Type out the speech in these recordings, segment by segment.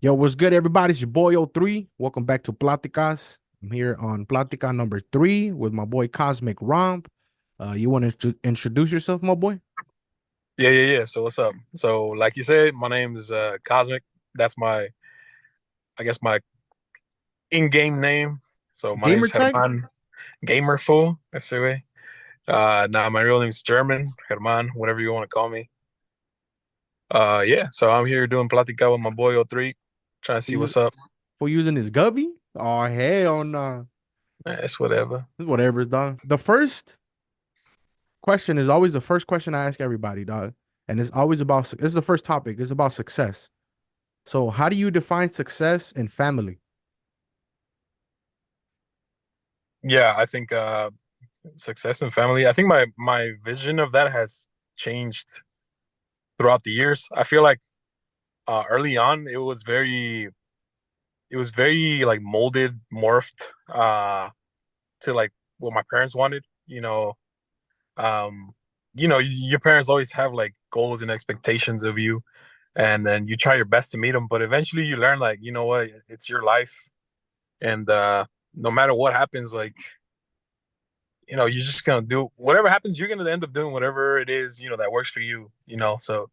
Yo, what's good, everybody? It's your boy Othree. Welcome back to Platicas. I'm here on Platica number 3 with my boy CozmicRomp. You want to introduce yourself, my boy? Yeah. So what's up? So like you said, my name is Cosmic. That's I guess my in-game name. So my Gamer name's tag? Herman Gamer Fool. That's the way. Now my real name's German, Herman, whatever you want to call me. Yeah. So I'm here doing Platica with my boy O3, trying to For see you what's up. for using his Govy? Oh, hell no. It's whatever. Whatever's done. The first question is always the first question I ask everybody, dog. And it's always about, this is the first topic. It's about success. So, how do you define success in family? Yeah, I think success and family. I think my vision of that has changed throughout the years. I feel like early on it was very like molded, morphed to like what my parents wanted. Um, your parents always have like goals and expectations of you, and then you try your best to meet them. But eventually, you learn like you know what, it's your life, and no matter what happens, like you're just gonna do whatever happens. You're gonna end up doing whatever it is that works for you. So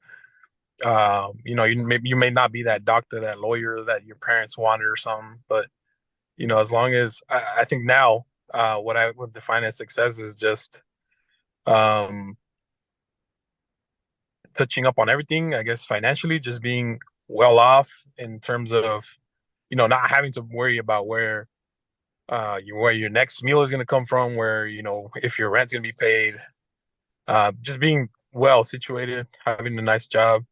you may not be that doctor, that lawyer that your parents wanted or something, but as long as I think now, what I would define as success is just um, touching up on everything. I guess financially, just being well off in terms of not having to worry about where your next meal is going to come from, where if your rent's going to be paid. Just being well situated, having a nice job.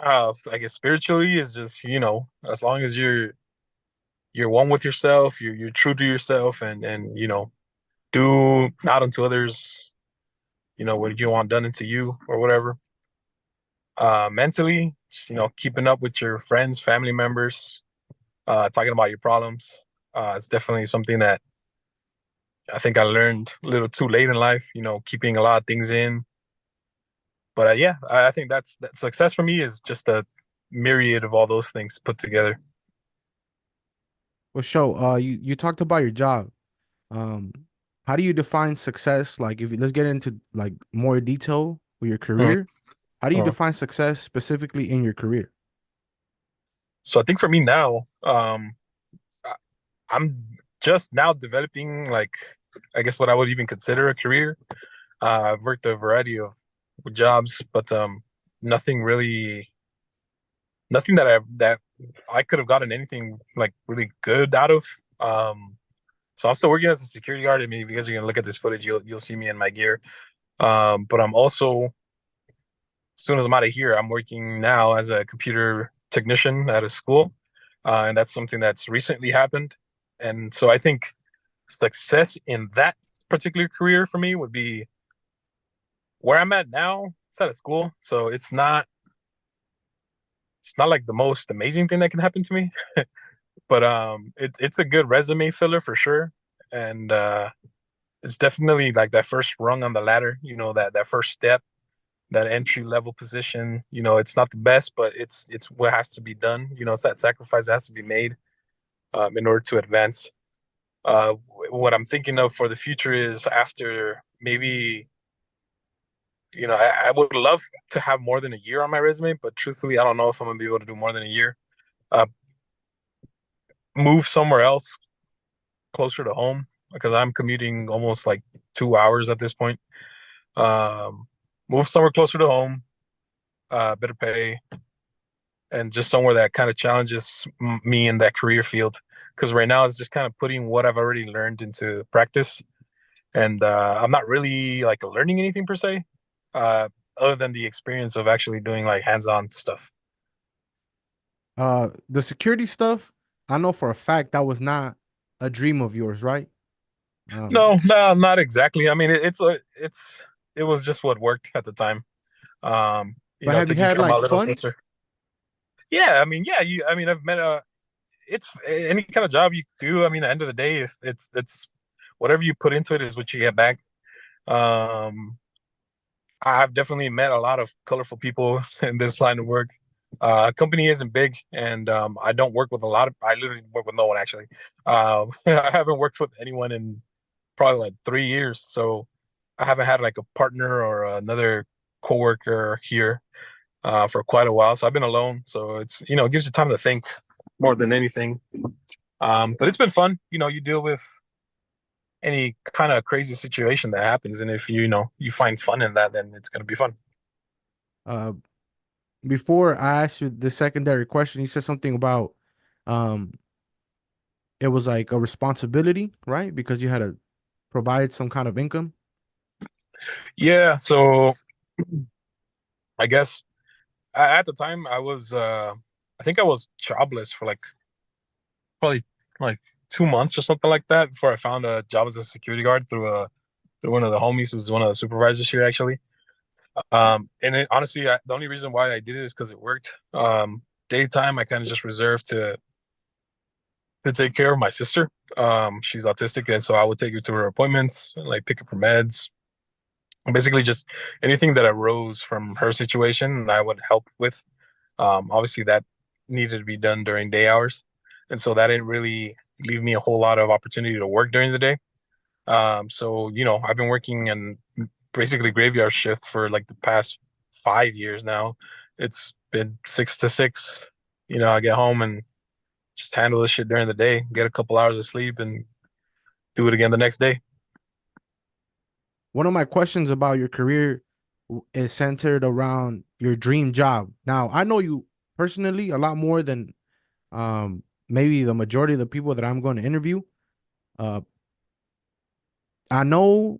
I guess spiritually is just as long as you're one with yourself, you're true to yourself, and do not unto others, what you want done into you or whatever. Mentally, just, keeping up with your friends, family members, talking about your problems. It's definitely something that I think I learned a little too late in life, keeping a lot of things in. But yeah, I think that success for me is just a myriad of all those things put together. Well, show, you talked about your job. Um, how do you define success? Like, if let's get into like more detail with your Mhm. career. How do you Uh, define success specifically in your career? so I think for me now, I- I'm just now developing like I guess what I would even consider a career. I've worked a variety of jobs, but nothing really, nothing that I could have gotten anything like really good out of. So I'm still working as a security guard. I mean, if you guys are gonna look at this footage, you'll see me in my gear. But I'm also, as soon as I'm out of here, I'm working now as a computer technician at a school, and that's something that's recently happened. And so I think success in that particular career for me would be where I'm at now. It's at a school, so it's not like the most amazing thing that can happen to me, but it's a good resume filler for sure, and it's definitely like that first rung on the ladder. That first step, that entry level position. It's not the best, but it's what has to be done. It's that sacrifice that has to be made in order to advance. Uh, what I'm thinking of for the future is after maybe I would love to have more than a year on my resume, but truthfully, I don't know if I'm gonna be able to do more than a year. Uh, Move somewhere else closer to home because I'm commuting almost like 2 hours at this point. Um, Move somewhere closer to home, better pay, and just somewhere that kind of challenges me in that career field. Because right now it's just kind of putting what I've already learned into practice, and I'm not really like learning anything per se, uh, other than the experience of actually doing like hands-on stuff. The security stuff, I know for a fact that was not a dream of yours, right? Um, No, no, not exactly. I mean, it was just what worked at the time. but have you Taking had care of my like little fun? sister. Yeah, I mean, yeah, I mean, I've met it's any kind of job you do. I mean, at the end of the day, if it's whatever you put into it is what you get back. Um, I've definitely met a lot of colorful people in this line of work. Company isn't big, and I don't work with a lot of. I literally work with no one actually. I haven't worked with anyone in probably like 3 years, so I haven't had like a partner or another coworker here for quite a while. So I've been alone. So it's it gives you time to think more than anything. But it's been fun. You deal with any kind of crazy situation that happens, and if you find fun in that, then it's gonna be fun. Uh, Before I asked you the secondary question, you said something about um it was like a responsibility, right? Because you had to provide some kind of income. Yeah. So I guess at the time I think I was jobless for like probably like 2 months or something like that before I found a job as a security guard through one of the homies who's one of the supervisors here actually. And it, honestly, the only reason why I did it is because it worked. Daytime, I kind of just reserved to take care of my sister. She's autistic, and so I would take her to her appointments, like pick up her meds, basically just anything that arose from her situation, I would help with. Obviously, that needed to be done during day hours, and so that didn't really leave me a whole lot of opportunity to work during the day. So I've been working in basically graveyard shift for like the past 5 years now. It's been 6 to 6. I get home and just handle this shit during the day, get a couple hours of sleep, and do it again the next day. One of my questions about your career is centered around your dream job. Now, I know you personally a lot more than maybe the majority of the people that I'm going to interview. Uh, I know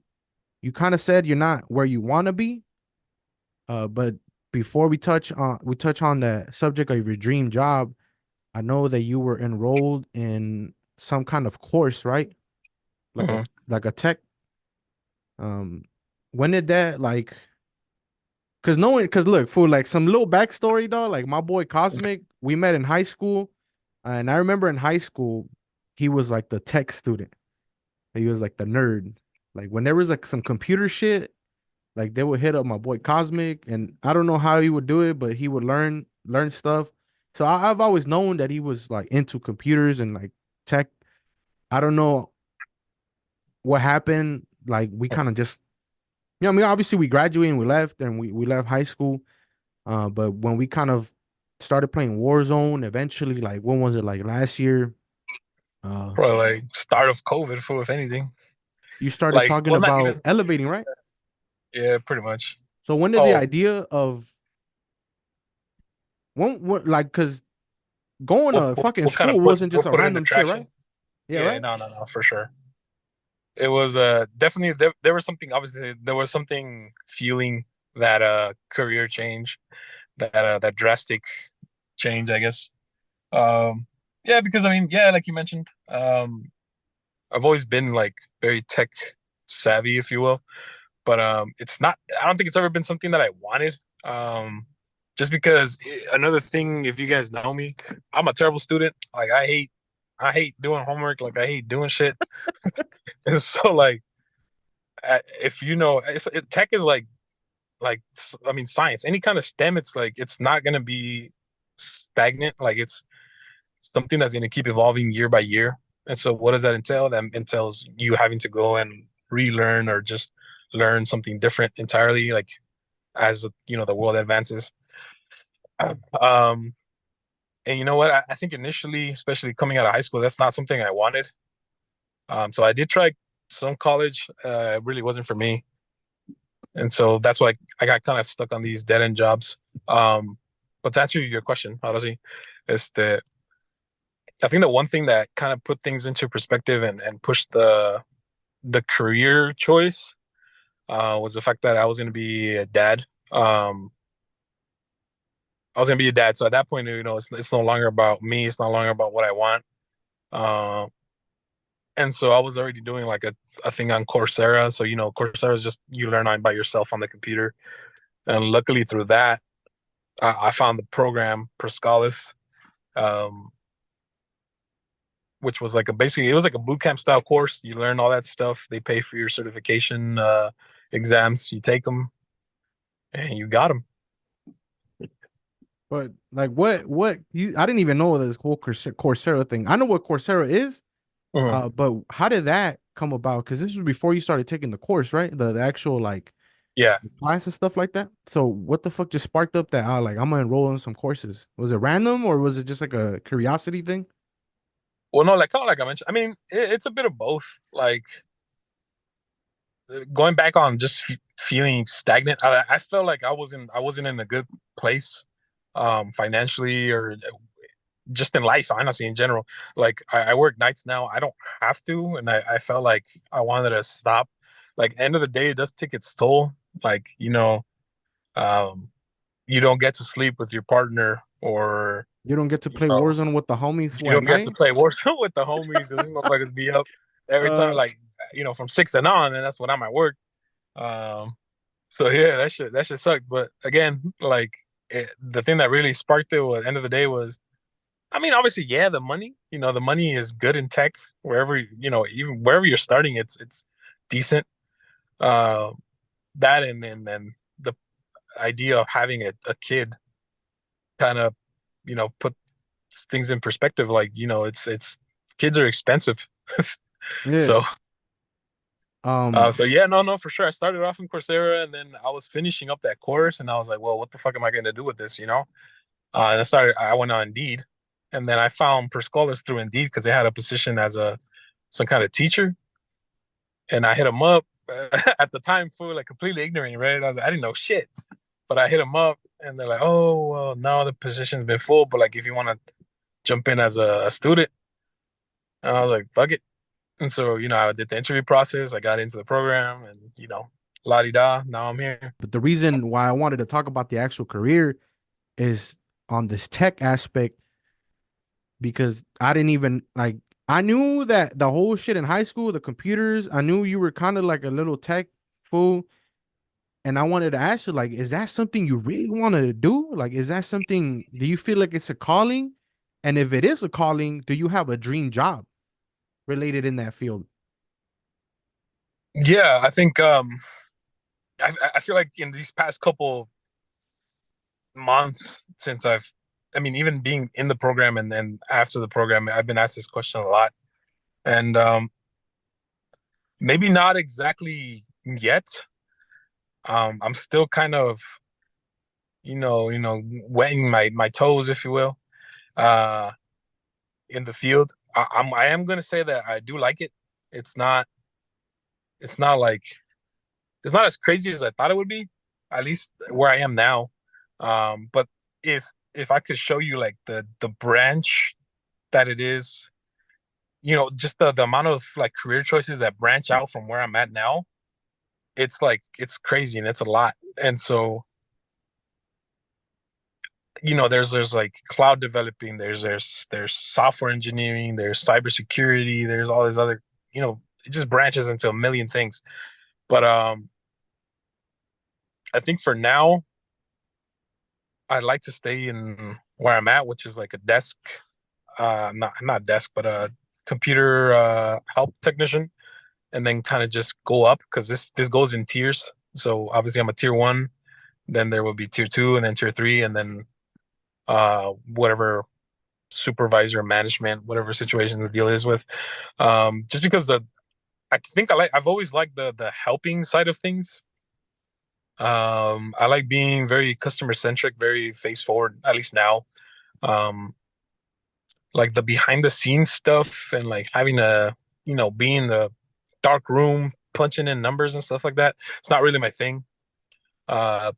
you kind of said you're not where you want to be, but before we touch on the subject of your dream job, I know that you were enrolled in some kind of course, right? Like a Mhm. like a tech. Um, when did that like? Cause look, for like some little backstory, though, like my boy Cosmic, we met in high school, and I remember in high school, he was like the tech student. He was like the nerd. Like when there was like some computer shit, like they would hit up my boy Cosmic, and I don't know how he would do it, but he would learn stuff. So I've always known that he was like into computers and like tech. I don't know what happened. Like we kind of just, I mean, obviously we graduated and we left, and we left high school. But when we kind of started playing Warzone, eventually, like when was it? Like last year, uh, Probably like start of COVID, for if anything. you started Like, talking well, not about even. elevating, right? Yeah, pretty much. So when did the Oh, idea of what like because going what to what, fucking what kind of school put wasn't just what a put it into random shit, right? traction? Yeah, Yeah, right. no, for sure. It was definitely there was something, obviously there was something feeling that career change, that drastic change, I guess. Um yeah, because I mean, yeah, like you mentioned, I've always been like very tech savvy, if you will. But it's not, I don't think it's ever been something that I wanted. Just because another thing, if you guys know me, I'm a terrible student. Like I hate doing homework, like I hate doing shit. And so like if tech is like I mean science, any kind of STEM, it's like it's not going to be stagnant. Like it's something that's going to keep evolving year by year. And so what does that entail? That entails you having to go and relearn or just learn something different entirely, like as the world advances. Um, and you know what? I think initially, especially coming out of high school, that's not something I wanted. So I did try some college. It really wasn't for me, and so that's why I got kind of stuck on these dead end jobs. But to answer your question, honestly, is that I think the one thing that kind of put things into perspective and pushed the career choice was the fact that I was going to be a dad. Um, I was gonna be a dad. So at that point, it's no longer about me. It's no longer about what I want. Uh, and so I was already doing like a thing on Coursera. So Coursera is just you learn on by yourself on the computer. And luckily through that, I found the program Proscalis, um, which was like basically it was like a boot camp style course. You learn all that stuff. They pay for your certification exams. You take them, and you got them. But like, what you? I didn't even know this whole Coursera thing. I know what Coursera is, Mhm. but how did that come about? Because this was before you started taking the course, right? The actual like Yeah. class and stuff like that. So what the fuck just sparked up that like I'm gonna enroll in some courses? Was it random or was it just like a curiosity thing? Well, no, like kind of like I mentioned. I mean, it's a bit of both. Like going back on just feeling stagnant. I felt like I wasn't in a good place, financially or just in life, honestly, in general. Like I work nights now. I don't have to, and I felt like I wanted to stop. Like end of the day, it does take its toll. Like um, you don't get to sleep with your partner, or You don't get to you play know, Warzone with the homies who you at don't get to night. play Warzone with the homies because these motherfuckers be up every time, Uh, like from 6 and on, and that's when I'm at work. Um, so yeah, that shit sucked. But again, like the thing that really sparked it at the end of the day was, I mean, obviously, yeah, the money. The money is good in tech wherever even wherever you're starting, it's decent. Uh, that and then the idea of having a kid kind of put things in perspective. Like it's kids are expensive. yeah. So Um, so yeah, no, for sure. I started off in Coursera, and then I was finishing up that course, and I was like, well, what the fuck am I going to do with this? And I went on Indeed, and then I found Perscolas through Indeed because they had a position as some kind of teacher, and I hit them up at the time for like completely ignorant, right? I didn't know shit, but I hit them up, and they're like, oh, well, no, the position's been full, but like if you want to jump in as a student, and I was like, fuck it. And so, I did the interview process. I got into the program, and la di da. Now I'm here. but the reason why I wanted to talk about the actual career is on this tech aspect because I didn't even like I knew that the whole shit in high school, the computers, I knew you were kind of like a little tech fool. And I wanted to ask you, like, is that something you really want to do? Like, is that something, do you feel like it's a calling? And if it is a calling, do you have a dream job related in that field? Yeah, I think I feel like in these past couple months since I mean, even being in the program and then after the program, I've been asked this question a lot. And maybe not exactly yet. I'm still kind of, wetting my toes, if you will, uh, in the field. I am gonna say that I do like it. It's not it's not like it's not as crazy as I thought it would be, at least where I am now. But if I could show you like the branch that it is, just the amount of like career choices that branch out from where I'm at now, it's like it's crazy and it's a lot. And so, there's like cloud developing, there's software engineering, there's cybersecurity, there's all these other, it just branches into a million things. But I think for now, I'd like to stay in where I'm at, which is like a desk, not desk, but a computer help technician, and then kind of just go up because this goes in tiers. So obviously I'm a tier one, then there will be tier two, and then tier three, and then whatever supervisor, management, whatever situation the deal is with. Just because I think I've always liked the helping side of things. I like being very customer centric, very face forward, at least now. Um, like the behind the scenes stuff and like having a be in the dark room punching in numbers and stuff like that, it's not really my thing. uh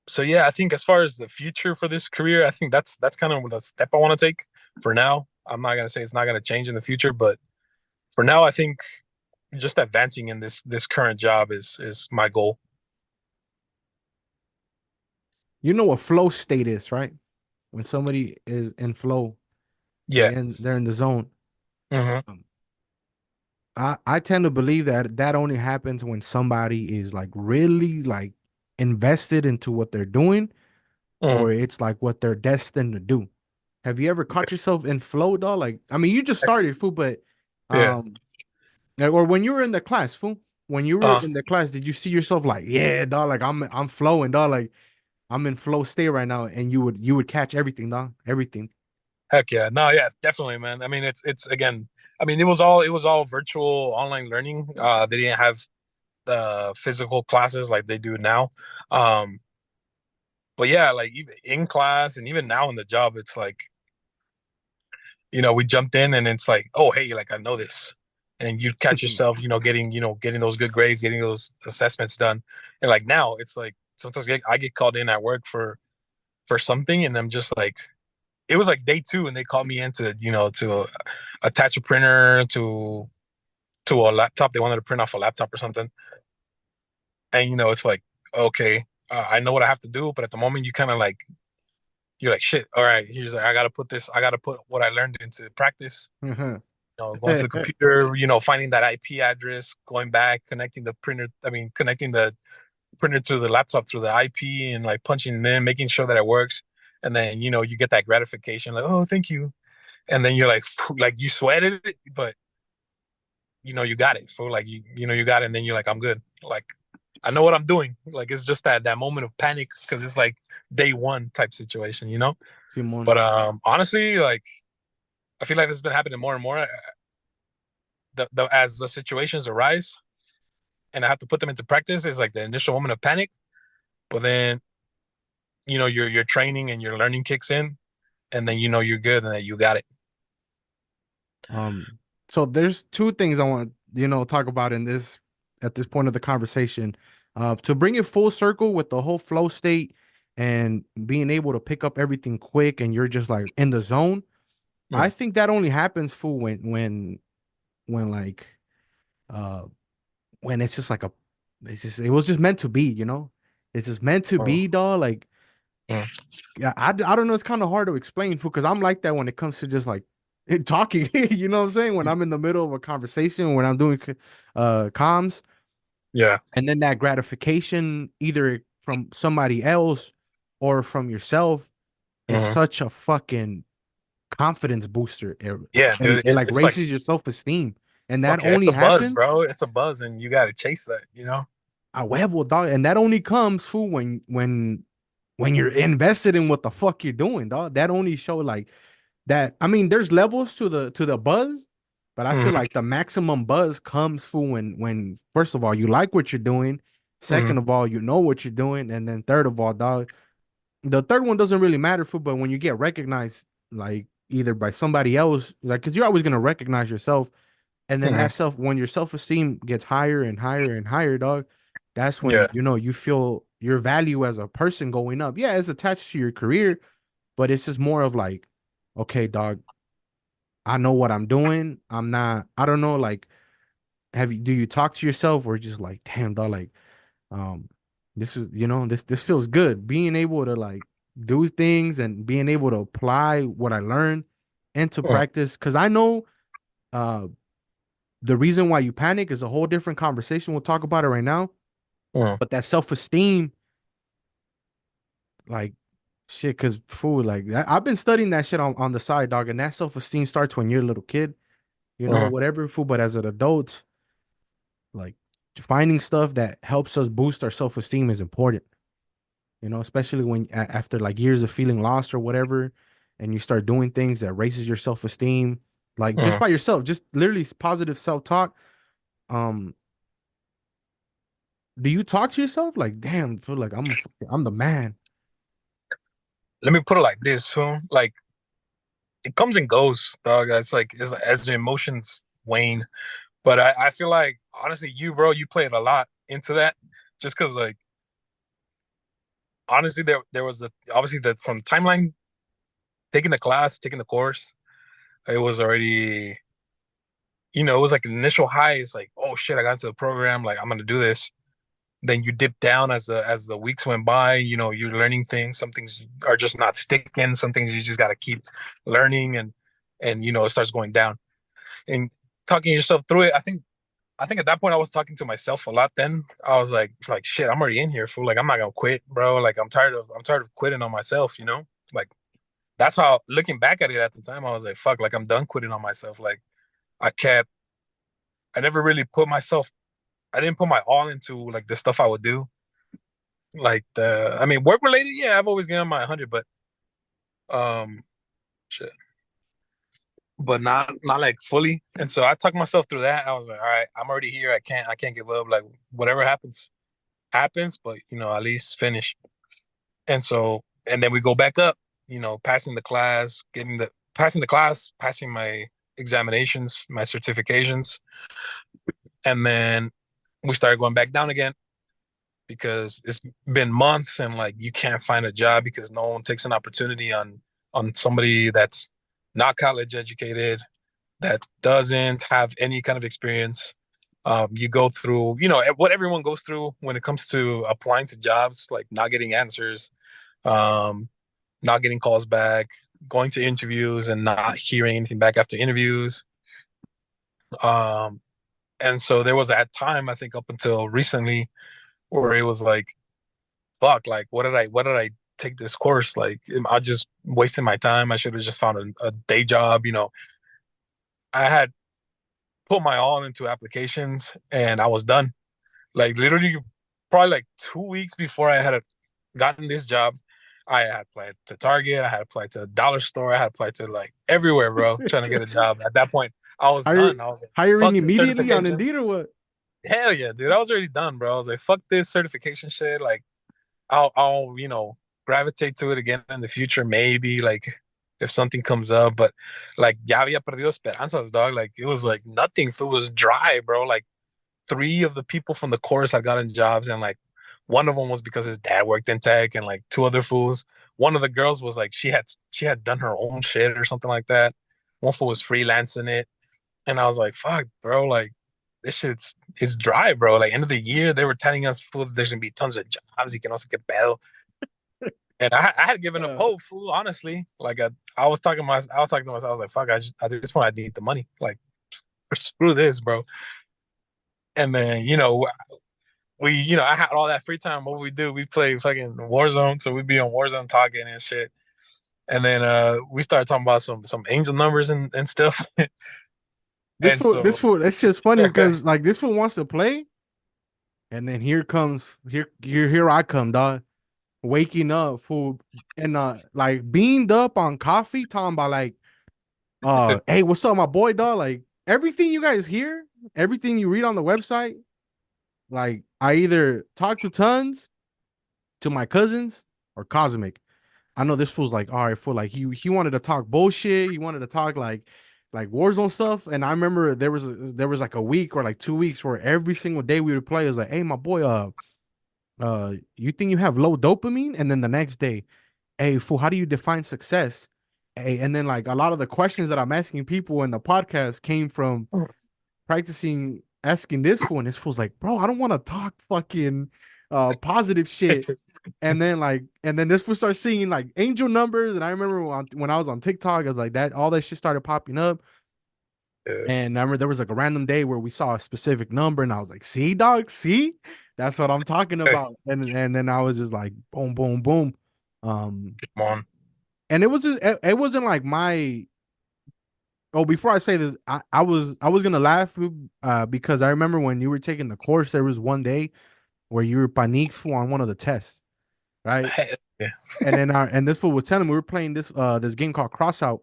so yeah, I think as far as the future for this career, I think that's kind of the step I want to take. For now, I'm not going to say it's not going to change in the future, but for now I think just advancing in this current job is my goal. You know what flow state is, right? When somebody is in flow, Yeah. they're in the zone. Hmm. Um, I tend to believe that that only happens when somebody is like really like invested into what they're doing, Hmm. or it's like what they're destined to do. Have you ever caught yourself in flow, dog? Like, I mean, you just started, fool, but Yeah. um, or when you were in the class, fool, when you were uh in the class, did you see yourself like, yeah, dog, like I'm flowing, dog, like I'm in flow state right now, and you would catch everything, dog. Everything. Heck yeah. No, yeah, definitely, man. I mean, it's again, I mean, it was all virtual online learning. They didn't have the physical classes like they do now. Um, but yeah, like even in class and even now in the job, it's like, we jumped in and it's like, oh, hey, like I know this. And you catch yourself, getting those good grades, getting those assessments done. And like now it's like sometimes I get called in at work for something and I'm just like, it was like day two and they called me in to, attach a printer to a laptop. They wanted to print off a laptop or something. And it's like, okay, I know what I have to do, but at the moment you kind of like, you're like, shit, all right, here's like, I gotta put what I learned into practice. Going to the computer, finding that IP address, going back, connecting the printer to the laptop through the IP and like punching it in, making sure that it works. And then, you get that gratification, like, oh, thank you. And then you're like, like you sweated it, but you got it. So like you got it, and then you're like, I'm good. Like I know what I'm doing. Like it's just that moment of panic because it's like day one type situation. Simon. But honestly, like I feel like this has been happening more and more. As the situations arise and I have to put them into practice, is like the initial moment of panic. But then your training and your learning kicks in, and then you're good and that you got it. Um, so there's two things I want talk about in this at this point of the conversation. To bring it full circle with the whole flow state and being able to pick up everything quick and you're just like in the zone. I Mm, think that only happens for when like uh when it's just like it was just meant to be, you know? It's just meant to mm, be, dog. Like mm, yeah, I don't know. It's kind of hard to explain because I'm like that when it comes to just like talking. You know what I'm saying? When I'm in the middle of a conversation, when I'm doing comms, yeah. and then that gratification either from somebody else or from yourself is Hmm. such a fucking confidence booster. Yeah, And dude. it like It's like, raises your self esteem, and that fuck yeah, it's only a buzz, happens bro. It's a buzz, and you got to chase that. a huevo, dog. And that only comes fool when you're invested in what the fuck you're doing, dog. That only show like that. I mean, there's levels to the buzz, but I feel Hmm. like the maximum buzz comes for when first of all you like what you're doing, Hmm. second of all you know what you're doing, and then third of all, dog, the third one doesn't really matter for, but when you get recognized like either by somebody else, like because you're always gonna recognize yourself, and then Hmm. that self when your self esteem gets higher and higher and higher, dog, that's when Yeah. you feel your value as a person going up. Yeah, it's attached to your career, but it's just more of like, okay, dog, I know what I'm doing. I'm not, I don't know, like, do you talk to yourself or just like, damn, dog, like, um, this is, this feels good. Being able to like do things and being able to apply what I learned into Mm, practice. Cause I know, uh, the reason why you panic is a whole different conversation. We'll talk about it right now. mm, But that self esteem, like, shit, cause fool, like, I've been studying that shit on the side, dog. And that self esteem starts when you're a little kid, mm, whatever, fool. But as an adult, like finding stuff that helps us boost our self-esteem is important, especially when after like years of feeling lost or whatever, and you start doing things that raises your self-esteem, like just mm. by yourself, just literally positive self-talk. um do you talk to yourself like, damn, feel like I'm the man? Let me put it like this, so like it comes and goes, dog. It's like as the emotions wane. But I feel like honestly, bro, you played a lot into that, just because like honestly, there was the obviously the from timeline taking the class, taking the course, it was already it was like an initial high. It's like, oh shit, I got into the program, like I'm gonna do this. Then you dip down as the weeks went by. You're learning things. Some things are just not sticking. Some things you just got to keep learning, and it starts going down. And talking yourself through it. I think at that point I was talking to myself a lot. Then I was like shit, I'm already in here, fool. Like I'm not gonna quit, bro. Like I'm tired of quitting on myself. Like that's how looking back at it at the time, I was like, fuck, like I'm done quitting on myself. Like I kept, I never really put myself, I didn't put my all into like the stuff I would do. Like I mean, work related, yeah, I've always given my 100, but um, shit, but not like fully. And so I talked myself through that. I was like, all right, I'm already here. I can't give up. Like whatever happens, happens. But at least finish. And so, and then we go back up. Passing the class, passing my examinations, my certifications, and then we started going back down again because it's been months and like you can't find a job because no one takes an opportunity on somebody that's not college educated, that doesn't have any kind of experience. You go through, what everyone goes through when it comes to applying to jobs, like not getting answers, um, not getting calls back, going to interviews and not hearing anything back after interviews. Um, and so there was that time, I think, up until recently, where it was like, fuck, like what did I take this course? Like, I just wasting my time. I should have just found a day job. I had put my all into applications and I was done. Like literally, probably like 2 weeks before I had gotten this job, I had applied to Target, I had applied to a dollar store, I had applied to like everywhere, bro, trying to get a job. At that point, I was Hire, done. I was like, hiring fuck this immediately on certification. Indeed or what? Hell yeah, dude. I was already done, bro. I was like, fuck this certification shit. Like, I'll gravitate to it again in the future, maybe like if something comes up. But like, ya había perdido esperanzas, dog. Like, it was like nothing. If it was dry, bro. Like, three of the people from the course had gotten jobs, and like one of them was because his dad worked in tech, and like two other fools. One of the girls was like she had done her own shit or something like that. One fool was freelancing it, and I was like, "Fuck, bro! Like this shit's it's dry, bro. Like end of the year, they were telling us, fool, that there's gonna be tons of jobs. You can also get pedo." And I had given up Uh, hope, fool. Honestly, like I was talking to myself. I was like, "Fuck! At this point, I need the money. Like, screw this, bro." And then I had all that free time. What we do, we play fucking Warzone. So we'd be on Warzone talking and shit. And then we started talking about some angel numbers and stuff. this And fool, so this fool, it's just funny yeah, good. because like this fool wants to play, and then here I come, dog, waking up, fool, and like beamed up on coffee, talking about like, hey, what's up, my boy, dog? Like everything you guys hear, everything you read on the website, like I either talk to tons, to my cousins, or Cosmic. I know this fool's like, all right, fool. Like he wanted to talk bullshit. He wanted to talk like Warzone stuff. And I remember there was like a week or like 2 weeks where every single day we would play. It was like, hey, my boy, you think you have low dopamine? And then the next day, hey, fool, how do you define success? Hey, and then like a lot of the questions that I'm asking people in the podcast came from practicing asking this fool, and this fool's like, bro, I don't want to talk fucking positive shit. And then this fool starts seeing like angel numbers. And I remember when I was on TikTok, I was like that all that shit started popping up. Yeah. And I remember there was like a random day where we saw a specific number, and I was like, see, dog, see? That's what I'm talking about. And then I was just like, boom, boom, boom. Um, Come on. and it wasn't like my oh, before I say this, I was gonna laugh because I remember when you were taking the course, there was one day where you were paniques on one of the tests, right? Yeah. And this fool was telling me we were playing this game called Crossout,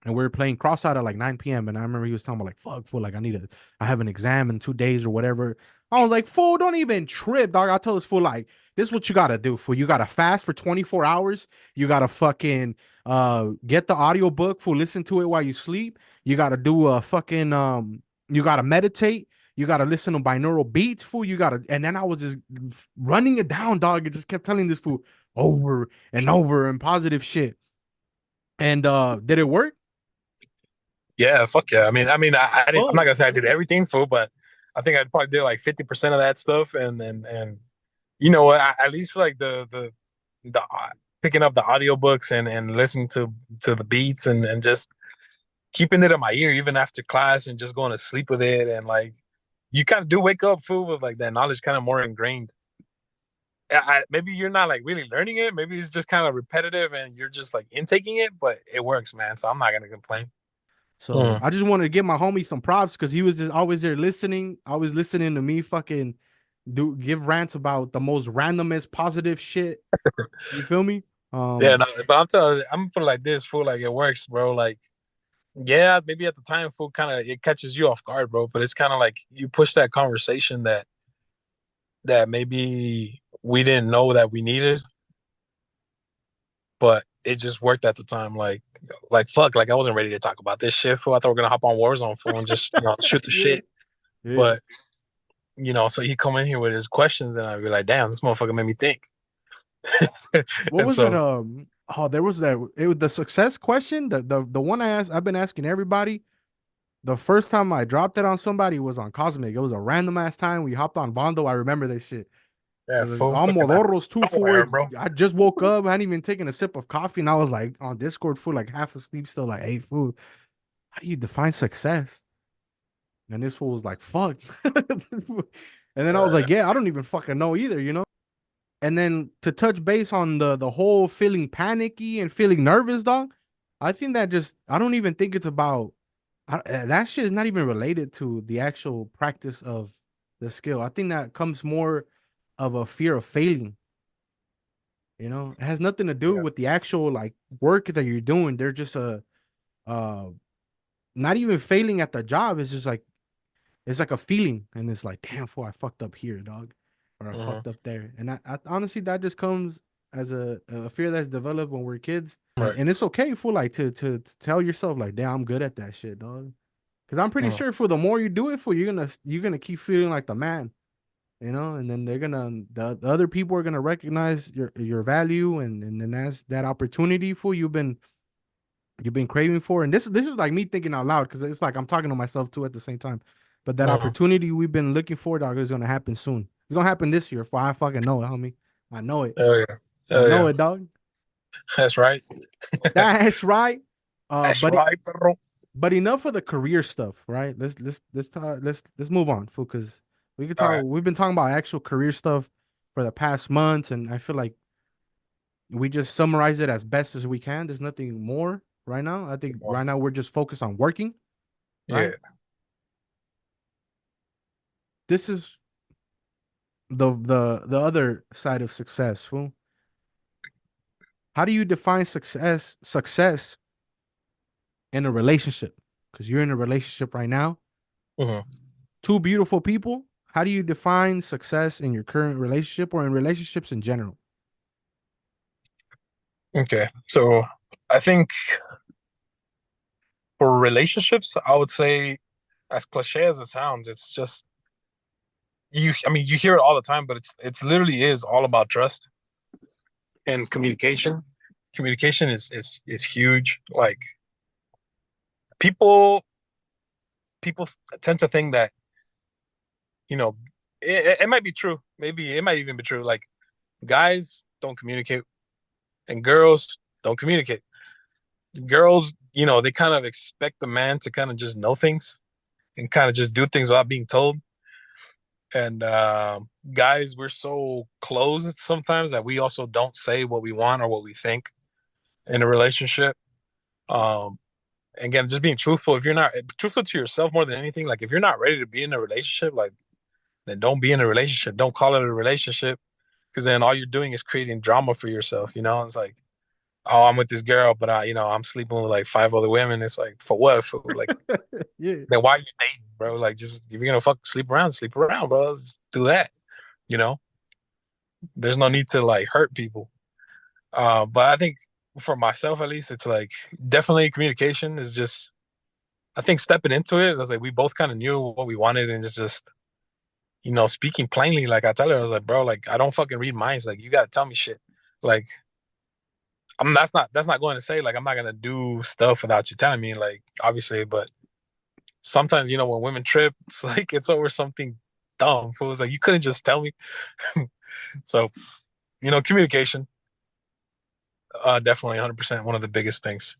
and we were playing Crossout at like 9 p.m. And I remember he was telling me like, "Fuck, fool, like I have an exam in 2 days or whatever." I was like, "Fool, don't even trip, dog." I told this fool like, "This is what you gotta do, fool. You gotta fast for 24 hours. You gotta fucking get the audio book, fool. Listen to it while you sleep. You gotta do a fucking you gotta meditate." You gotta listen to binaural beats, fool. You gotta, and then I was just running it down, dog. It just kept telling this fool over and over and positive shit. And did it work? Yeah, fuck yeah. I didn't. I'm not Oh, gonna say I did everything, fool, but I think I probably did like 50% of that stuff, and you know what? At least like the picking up the audiobooks and listening to the beats and just keeping it in my ear even after class and just going to sleep with it, and like you kind of do wake up, fool, with like that knowledge kind of more ingrained. Maybe you're not like really learning it. Maybe it's just kind of repetitive and you're just like intaking it, but it works, man. So I'm not gonna complain. so Hmm. I just wanted to give my homie some props because he was just always there listening, always listening to me fucking do give rants about the most randomest positive shit. You feel me? Yeah, Um, no, but I'm telling you, I'm gonna put it like this, fool. Like it works, bro. Like, yeah, maybe at the time, fool, kind of it catches you off guard, bro. But it's kind of like you push that conversation that maybe we didn't know that we needed, but it just worked at the time. Like fuck, like I wasn't ready to talk about this shit, fool. I thought we are gonna hop on Warzone, fool, and just shoot the yeah, shit. yeah. But so he come in here with his questions, and I'd be like, damn, this motherfucker made me think. What And was that? so, Oh, there was that. It was the success question. The one I asked. I've been asking everybody. The first time I dropped it on somebody was on Cosmic. It was a random ass time. We hopped on Bondo. I remember this shit. yeah, fool, I'm fucking out Modorro's two of nowhere, forward. bro. I just woke up. I hadn't even taken a sip of coffee, and I was like on Discord food, like half asleep, still like, "Hey, food, how do you define success?" And this fool was like, "Fuck." And then I was Uh, like, "Yeah, I don't even fucking know either," you know. And then to touch base on the whole feeling panicky and feeling nervous, dog. I think that just I don't even think it's about that shit is not even related to the actual practice of the skill. I think that comes more of a fear of failing. You know, it has nothing to do yeah, with the actual like work that you're doing. They're just uh not even failing at the job. It's like a feeling, and it's like, damn, fool, I fucked up here, dog, or I hmm fucked up there. And I honestly, that just comes as a fear that's developed when we're kids, right. and it's okay for like to tell yourself like, damn, I'm good at that shit, dog. Because I'm pretty Mhm. sure for the more you do it, for you're gonna keep feeling like the man, you know, and then the other people are gonna recognize your value, and then that's that opportunity for you've been craving for. And this is like me thinking out loud because it's like I'm talking to myself too at the same time. But that Mhm. opportunity we've been looking for, dog, is gonna happen soon. It's gonna happen this year. For I fucking know it, homie. I know it. Oh yeah, I oh know yeah, it, dog. that's right. That's right. That's But right, bro. enough of the career stuff, right? Let's talk. Let's move on, fool. Because we could All talk. right, We've been talking about actual career stuff for the past months, and I feel like we just summarize it as best as we can. There's nothing more right now. I think right now we're just focused on working, yeah. right? This is the other side of success, fool. How do you define success in a relationship? Because you're in a relationship right now. hmm Two beautiful people. How do you define success in your current relationship or in relationships in general? Okay, so I think for relationships, I would say, as cliche as it sounds, it's just you. I mean, you hear it all the time, but it's literally is all about trust and communication. Communication is huge. Like people people tend to think that you know it might be true. Maybe it might even be true. Like guys don't communicate and girls don't communicate. Girls, they kind of expect the man to kind of just know things and kind of just do things without being told. And guys, we're so closed sometimes that we also don't say what we want or what we think in a relationship. Um, Again, just being truthful. If you're not truthful to yourself more than anything, like if you're not ready to be in a relationship, like then don't be in a relationship. Don't call it a relationship because then all you're doing is creating drama for yourself. It's like, oh, I'm with this girl, but I'm sleeping with like five other women. It's like, for what? For like, Yeah. then why are you dating, bro? Like, just if you're gonna fuck sleep around, bro. Just do that. You know, there's no need to like hurt people. But I think for myself at least, it's like definitely communication is just. I think stepping into it, was like we both kind of knew what we wanted, and it's just speaking plainly. Like I tell her, I was like, bro, like I don't fucking read minds. Like you gotta tell me shit. Like that's not going to say like I'm not gonna do stuff without you telling me. Like obviously, but sometimes when women trip, it's like it's over something dumb. It was like you couldn't just tell me. So communication, definitely 100% one of the biggest things.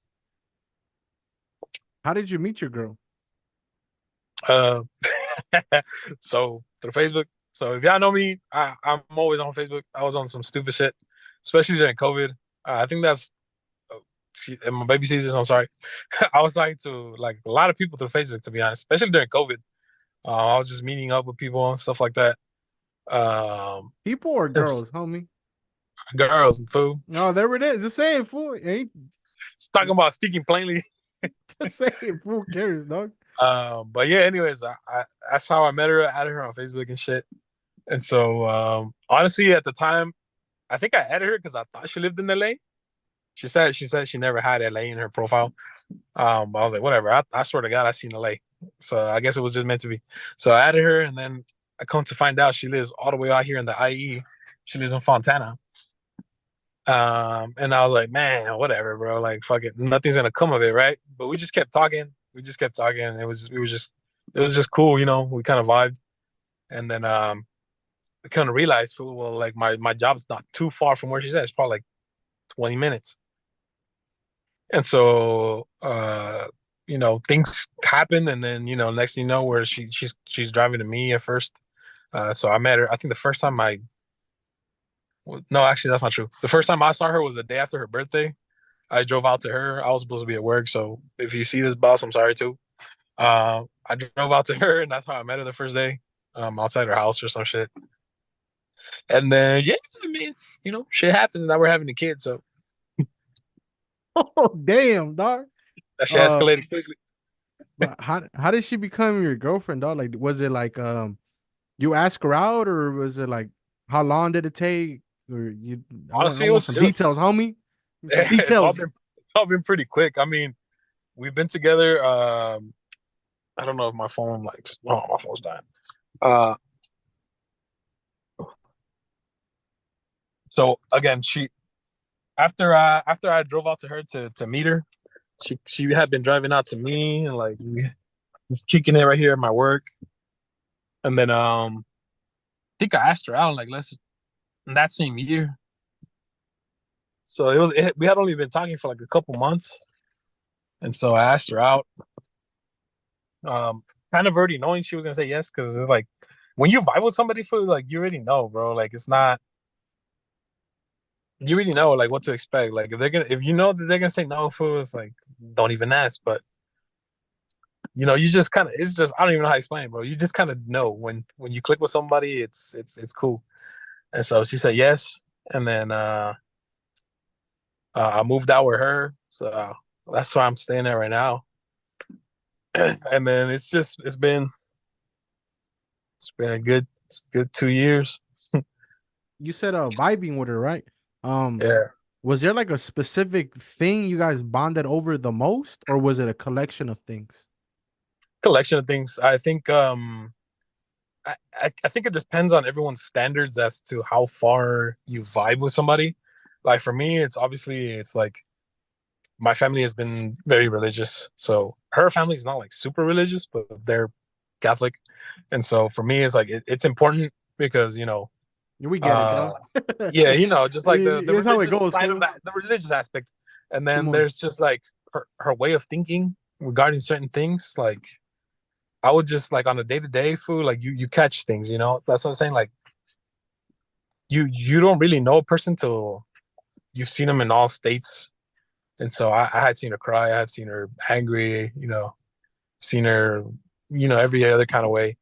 How did you meet your girl? Uh, so through Facebook. So if y'all know me, I'm always on Facebook. I was on some stupid shit, especially during COVID. I think that's in my baby season. I'm sorry. I was talking to like a lot of people through Facebook, to be honest, especially during COVID. I was just meeting up with people and stuff like that. People or It's girls, homie? girls, fool. No, there it is. Just say it, fool. Ain't It's talking about speaking plainly. just say it, fool. Who cares, dog? But yeah, anyways, that's how I met her. I added her on Facebook and shit. And so, honestly, at the time, I think I added her because I thought she lived in LA. She said she never had LA in her profile. I was like, whatever. I swear to God, I seen LA. So I guess it was just meant to be. So I added her, and then I come to find out she lives all the way out here in the IE. She lives in Fontana. And I was like, man, whatever, bro. Like, fuck it, nothing's gonna come of it, right? But we just kept talking. We just kept talking. It was just cool, you know. We kind of vibed, and then I kind of realized, well, like my job's not too far from where she's at. It's probably like 20 minutes. And so, you know, things happen, and then you know, next thing you know, where she's driving to me at first. So I met her. I think the first time I no, actually, that's not true. The first time I saw her was the day after her birthday. I drove out to her. I was supposed to be at work, so if you see this, boss, I'm sorry too. I drove out to her, and that's how I met her the first day, outside her house or some shit. And then yeah, I mean, you know, shit happened. Now we're having a kid, so Oh, damn, dog. that shit Uh, escalated quickly. but how did she become your girlfriend, dog? Like, was it like you ask her out, or was it like how long did it take? Or you, I Honestly, want some it was details, homie. Give me some it's all details. been pretty quick. I mean, we've been together. I don't know if my phone like oh my phone's dying. Uh, so again, she after I drove out to her to meet her, she had been driving out to me and like we kicking it right here at my work, and then I think I asked her out like let's in that same year. So we had only been talking for like a couple months, and so I asked her out. Um, Kind of already knowing she was gonna say yes because it's like when you vibe with somebody for like you already know, bro. Like it's not you already know like what to expect. Like if you know that they're gonna say no for it's like don't even ask. But you know, you just kind of it's just I don't even know how to explain, bro. You just kind of know when you click with somebody, it's cool. And so she said yes, and then I moved out with her, so that's why I'm staying there right now. And then it's been a good 2 years. You said vibing with her, right? Um, Yeah, was there like a specific thing you guys bonded over the most, or was it a collection of things? collection of things. I think I think it depends on everyone's standards as to how far you vibe with somebody. Like for me, it's obviously it's like my family has been very religious. So her family is not like super religious, but they're Catholic. And so for me, it's like it's important because you know, We get it, uh, dog. yeah, you know, just like the It's how it religious goes, side of fool. that, the religious aspect, and Come then on. there's just like her way of thinking regarding certain things. Like I would just like on a day to day food, like you catch things, you know. That's what I'm saying. Like you don't really know a person till you've seen them in all states. And so I had seen her cry, I had seen her angry, you know, seen her, you know, every other kind of way.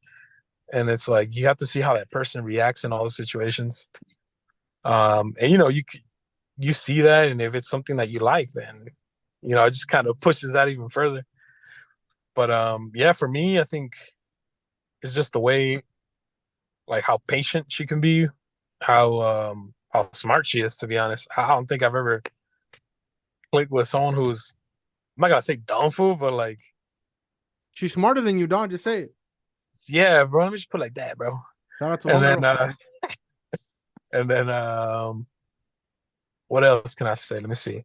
And it's like you have to see how that person reacts in all those situations. And you know, you see that, and if it's something that you like, then you know, it just kind of pushes that even further. But yeah, for me, I think it's just the way, like how patient she can be, how smart she is. To be honest, I don't think I've ever clicked with someone who's I'm not gonna say dumb fool, but like She's smarter than you, dog. Just say it. yeah, bro. Let me just put it like that, bro. Shout out to And then homegirl. and then what else can I say? Let me see.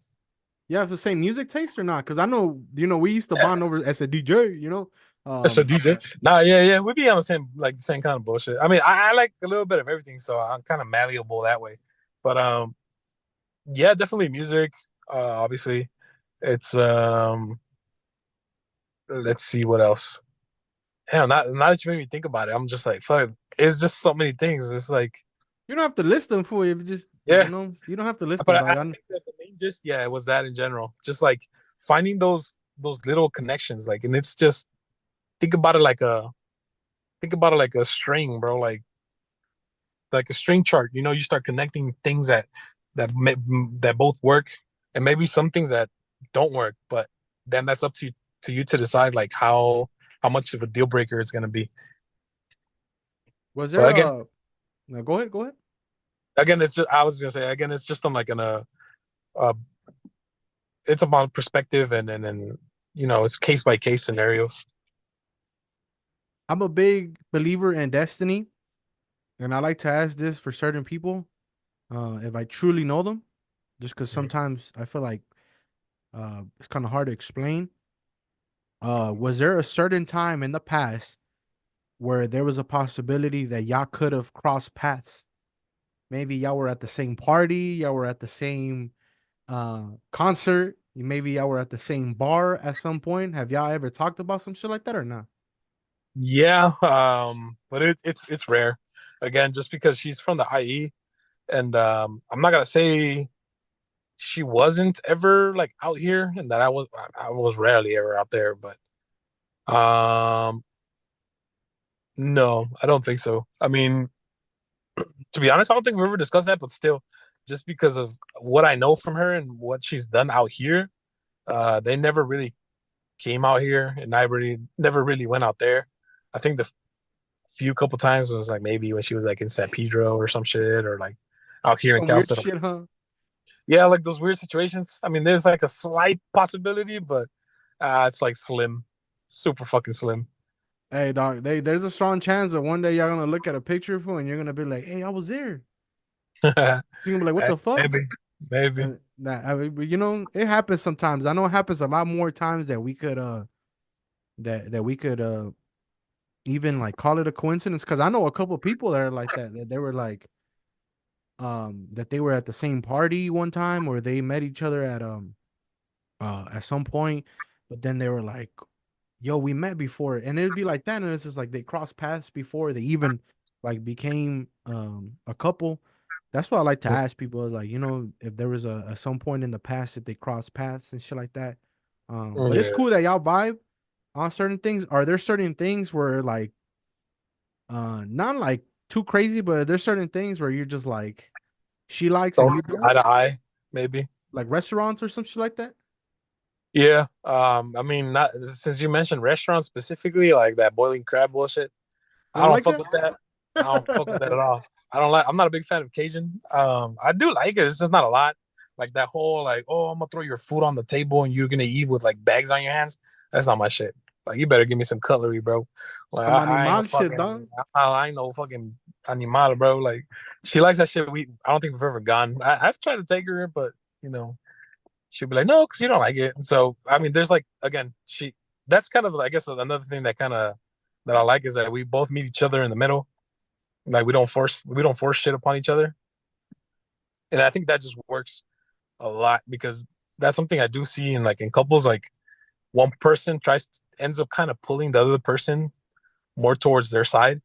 You have the same music taste or not? Because I know, we used to Yeah, bond over as a DJ, so DJ. Nah, yeah, we be on the same like the same kind of bullshit. I mean, I like a little bit of everything, so I'm kind of malleable that way. But yeah, definitely music. Obviously, it's let's see what else. Hell, now that you made me think about it, I'm just like, fuck. It's just so many things. It's like, You don't have to list them for you. If you just, yeah, you don't have to list but them, I dog. think that the main just yeah, it was that in general. Just like finding those little connections, like, and it's just think about it like a think about it like a string, bro. Like like a string chart. You know, you start connecting things that that both work, and maybe some things that don't work. But then that's up to you to decide like how much of a deal breaker it's gonna be. Was there But again, a no, go ahead, go ahead. again, it's just I was gonna say again, it's just on like uh it's about perspective and you know it's case by case scenarios. I'm a big believer in destiny, and I like to ask this for certain people, if I truly know them, just because sometimes I feel like it's kind of hard to explain. Was there a certain time in the past where there was a possibility that y'all could have crossed paths? Maybe y'all were at the same party, y'all were at the same concert, maybe y'all were at the same bar at some point. Have y'all ever talked about some shit like that or not? Yeah, but it's rare. Again, just because she's from the IE, and I'm not gonna say she wasn't ever like out here, and that I was rarely ever out there. But no, I don't think so. I mean, to be honest, I don't think we've ever discussed that. But still, just because of what I know from her and what she's done out here, they never really came out here, and I really never really went out there. I think the few couple times it was like maybe when she was like in San Pedro or some shit, or like out here in Some weird Cal. shit, huh? Yeah, like those weird situations. I mean, there's like a slight possibility, but it's like slim, super fucking slim. Hey, dog, there's a strong chance that one day y'all gonna look at a picture of and you're gonna be like, "Hey, I was there." She's gonna be like, "What the fuck?" Maybe, maybe. And that, I mean, but, it happens sometimes. I know it happens a lot more times that we could that we could even like call it a coincidence. Because I know a couple people that are like that they were like that they were at the same party one time, or they met each other at some point, but then they were like, yo, we met before, and it'd be like that, and it's just like they crossed paths before they even like became a couple. That's why I like to ask people, like, if there was a at some point in the past that they crossed paths and shit like that. But it's Yeah. cool that y'all vibe on certain things. Are there certain things where like not like too crazy, but there's certain things where you're just like she likes and Don't you see don't? eye to eye, maybe. Like restaurants or some shit like that? Yeah. I mean, not since you mentioned restaurants specifically, like that boiling crab bullshit. You I don't don't like fuck with that. I don't fuck with that at that? all. I don't like. I'm not a big fan of Cajun. I do like it. It's just not a lot. Like that whole like, oh, I'm gonna throw your food on the table and you're gonna eat with like bags on your hands. That's not my shit. Like you better give me some cutlery, bro. Like Some I ain't no animal shit, fucking. dog. I ain't no fucking animal, bro. Like she likes that shit. I don't think we've ever gone. I've tried to take her, but you know, she'll be like, no, because you don't like it. And so I mean, there's like again, she. That's kind of I guess another thing that kind of that I like is that we both meet each other in the middle. Like we don't force shit upon each other, and I think that just works a lot because that's something I do see in like in couples. Like one person ends up kind of pulling the other person more towards their side,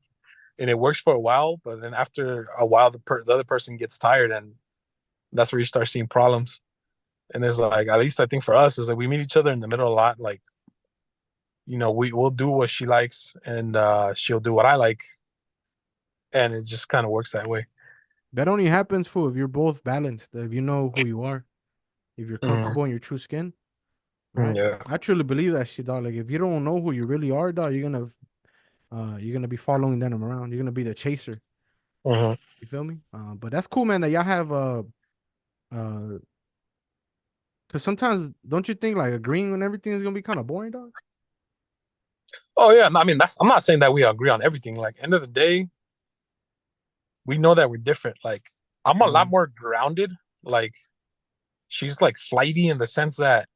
and it works for a while. But then after a while, the other person gets tired, and that's where you start seeing problems. And it's like at least I think for us is like we meet each other in the middle a lot. Like we'll do what she likes, and she'll do what I like, and it just kind of works that way. That only happens for if you're both balanced, if you know who you are, if you're Mm-hmm. comfortable in your true skin, right? Yeah. I truly believe that shit, dog. Like if you don't know who you really are, dog, you're gonna be following them around. You're gonna be the chaser. Mm-hmm. You feel me? But that's cool, man. That y'all have uh, because sometimes don't you think like agreeing on everything is gonna be kind of boring, dog? Oh yeah, no, I mean I'm not saying that we agree on everything. Like end of the day, we know that we're different. Like I'm a lot Mm. more grounded. Like she's like flighty in the sense that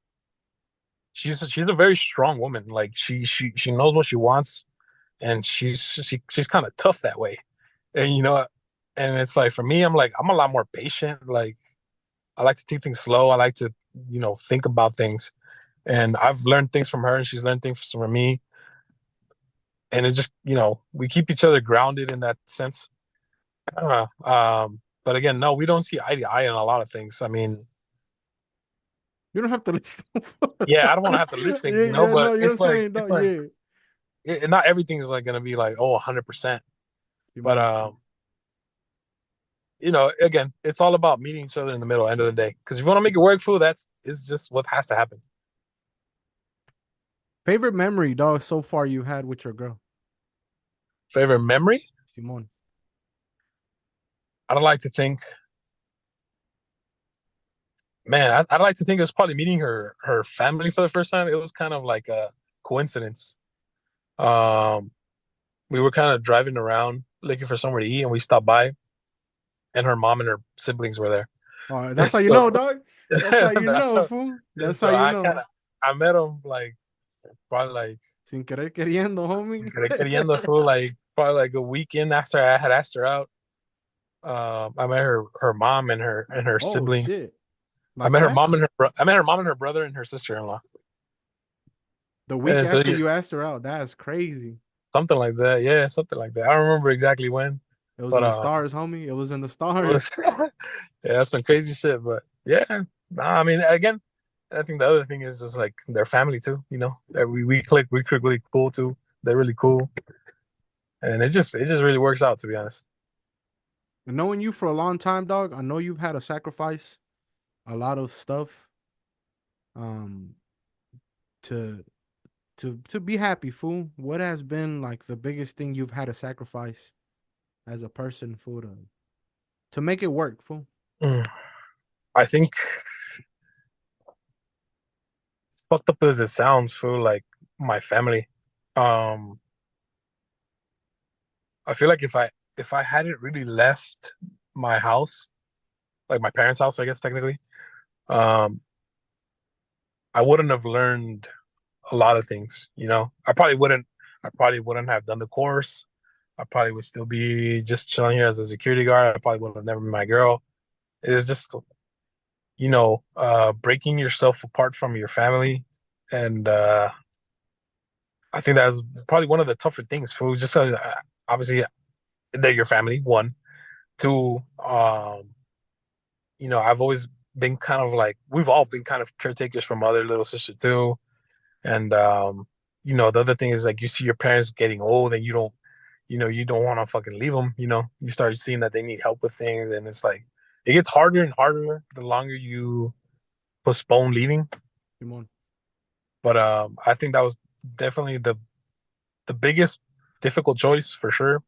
she's a very strong woman. Like she knows what she wants, and she's kind of tough that way. And and it's like for me, I'm a lot more patient. Like I like to take things slow. I like to think about things, and I've learned things from her, and she's learned things from me. And it just we keep each other grounded in that sense. But again, no, we don't see eye to eye on a lot of things. I mean, You don't have to listen. yeah, I don't want to have to list things, Yeah, yeah, but no, you're saying, dog. Yeah, not everything is like going to be like, oh, 100%. you But mean again, it's all about meeting each other in the middle. End of the day, because if you want to make it work, fool, that's is just what has to happen. Favorite memory, dog, so far you had with your girl, Favorite memory? Simone. I'd like to think, man, I'd like to think it was probably meeting her family for the first time. It was kind of like a coincidence. Um, we were kind of driving around looking for somewhere to eat, and we stopped by, and her mom and her siblings were there. That's how you So know, dog. That's how you that's know, how, fool. That's how so you I kind know. of I met him like probably like Sin querer queriendo, sin homie. querer queriendo, for like probably like a weekend after I had asked her out. I met her mom and her Oh sibling. shit. I Like met her that? mom and I met her mom and her brother and her sister in law. The week And so after yeah, you asked her out. That's crazy. something like that. Yeah, something like that. I don't remember exactly when, It was but in the stars, homie. It was in the it stars. was yeah, that's some crazy shit. But yeah, nah, I mean, again, I think the other thing is just like their family too. We click, we click really cool too. They're really cool, and it just really works out, to be honest. And knowing you for a long time, dog, I know you've had to sacrifice a lot of stuff um to to be happy, fool. What has been like the biggest thing you've had to sacrifice as a person, fool, to make it work, fool? Mm. I think, fucked up as it sounds, for like my family. Um, I feel like if I hadn't really left my house, like my parents' house, I guess technically, um, I wouldn't have learned a lot of things. I probably wouldn't have done the course. I probably would still be just chilling here as a security guard. I probably would have never met my girl. It's just, breaking yourself apart from your family. And I think that's probably one of the tougher things for just obviously they're your family, one. Two, I've always been kind of like, we've all been kind of caretakers from other little sister too. And the other thing is like you see your parents getting old and you don't want to fucking leave them. You start seeing that they need help with things, and it's like it gets harder and harder the longer you postpone leaving. Simone. But I think that was definitely the biggest difficult choice for sure.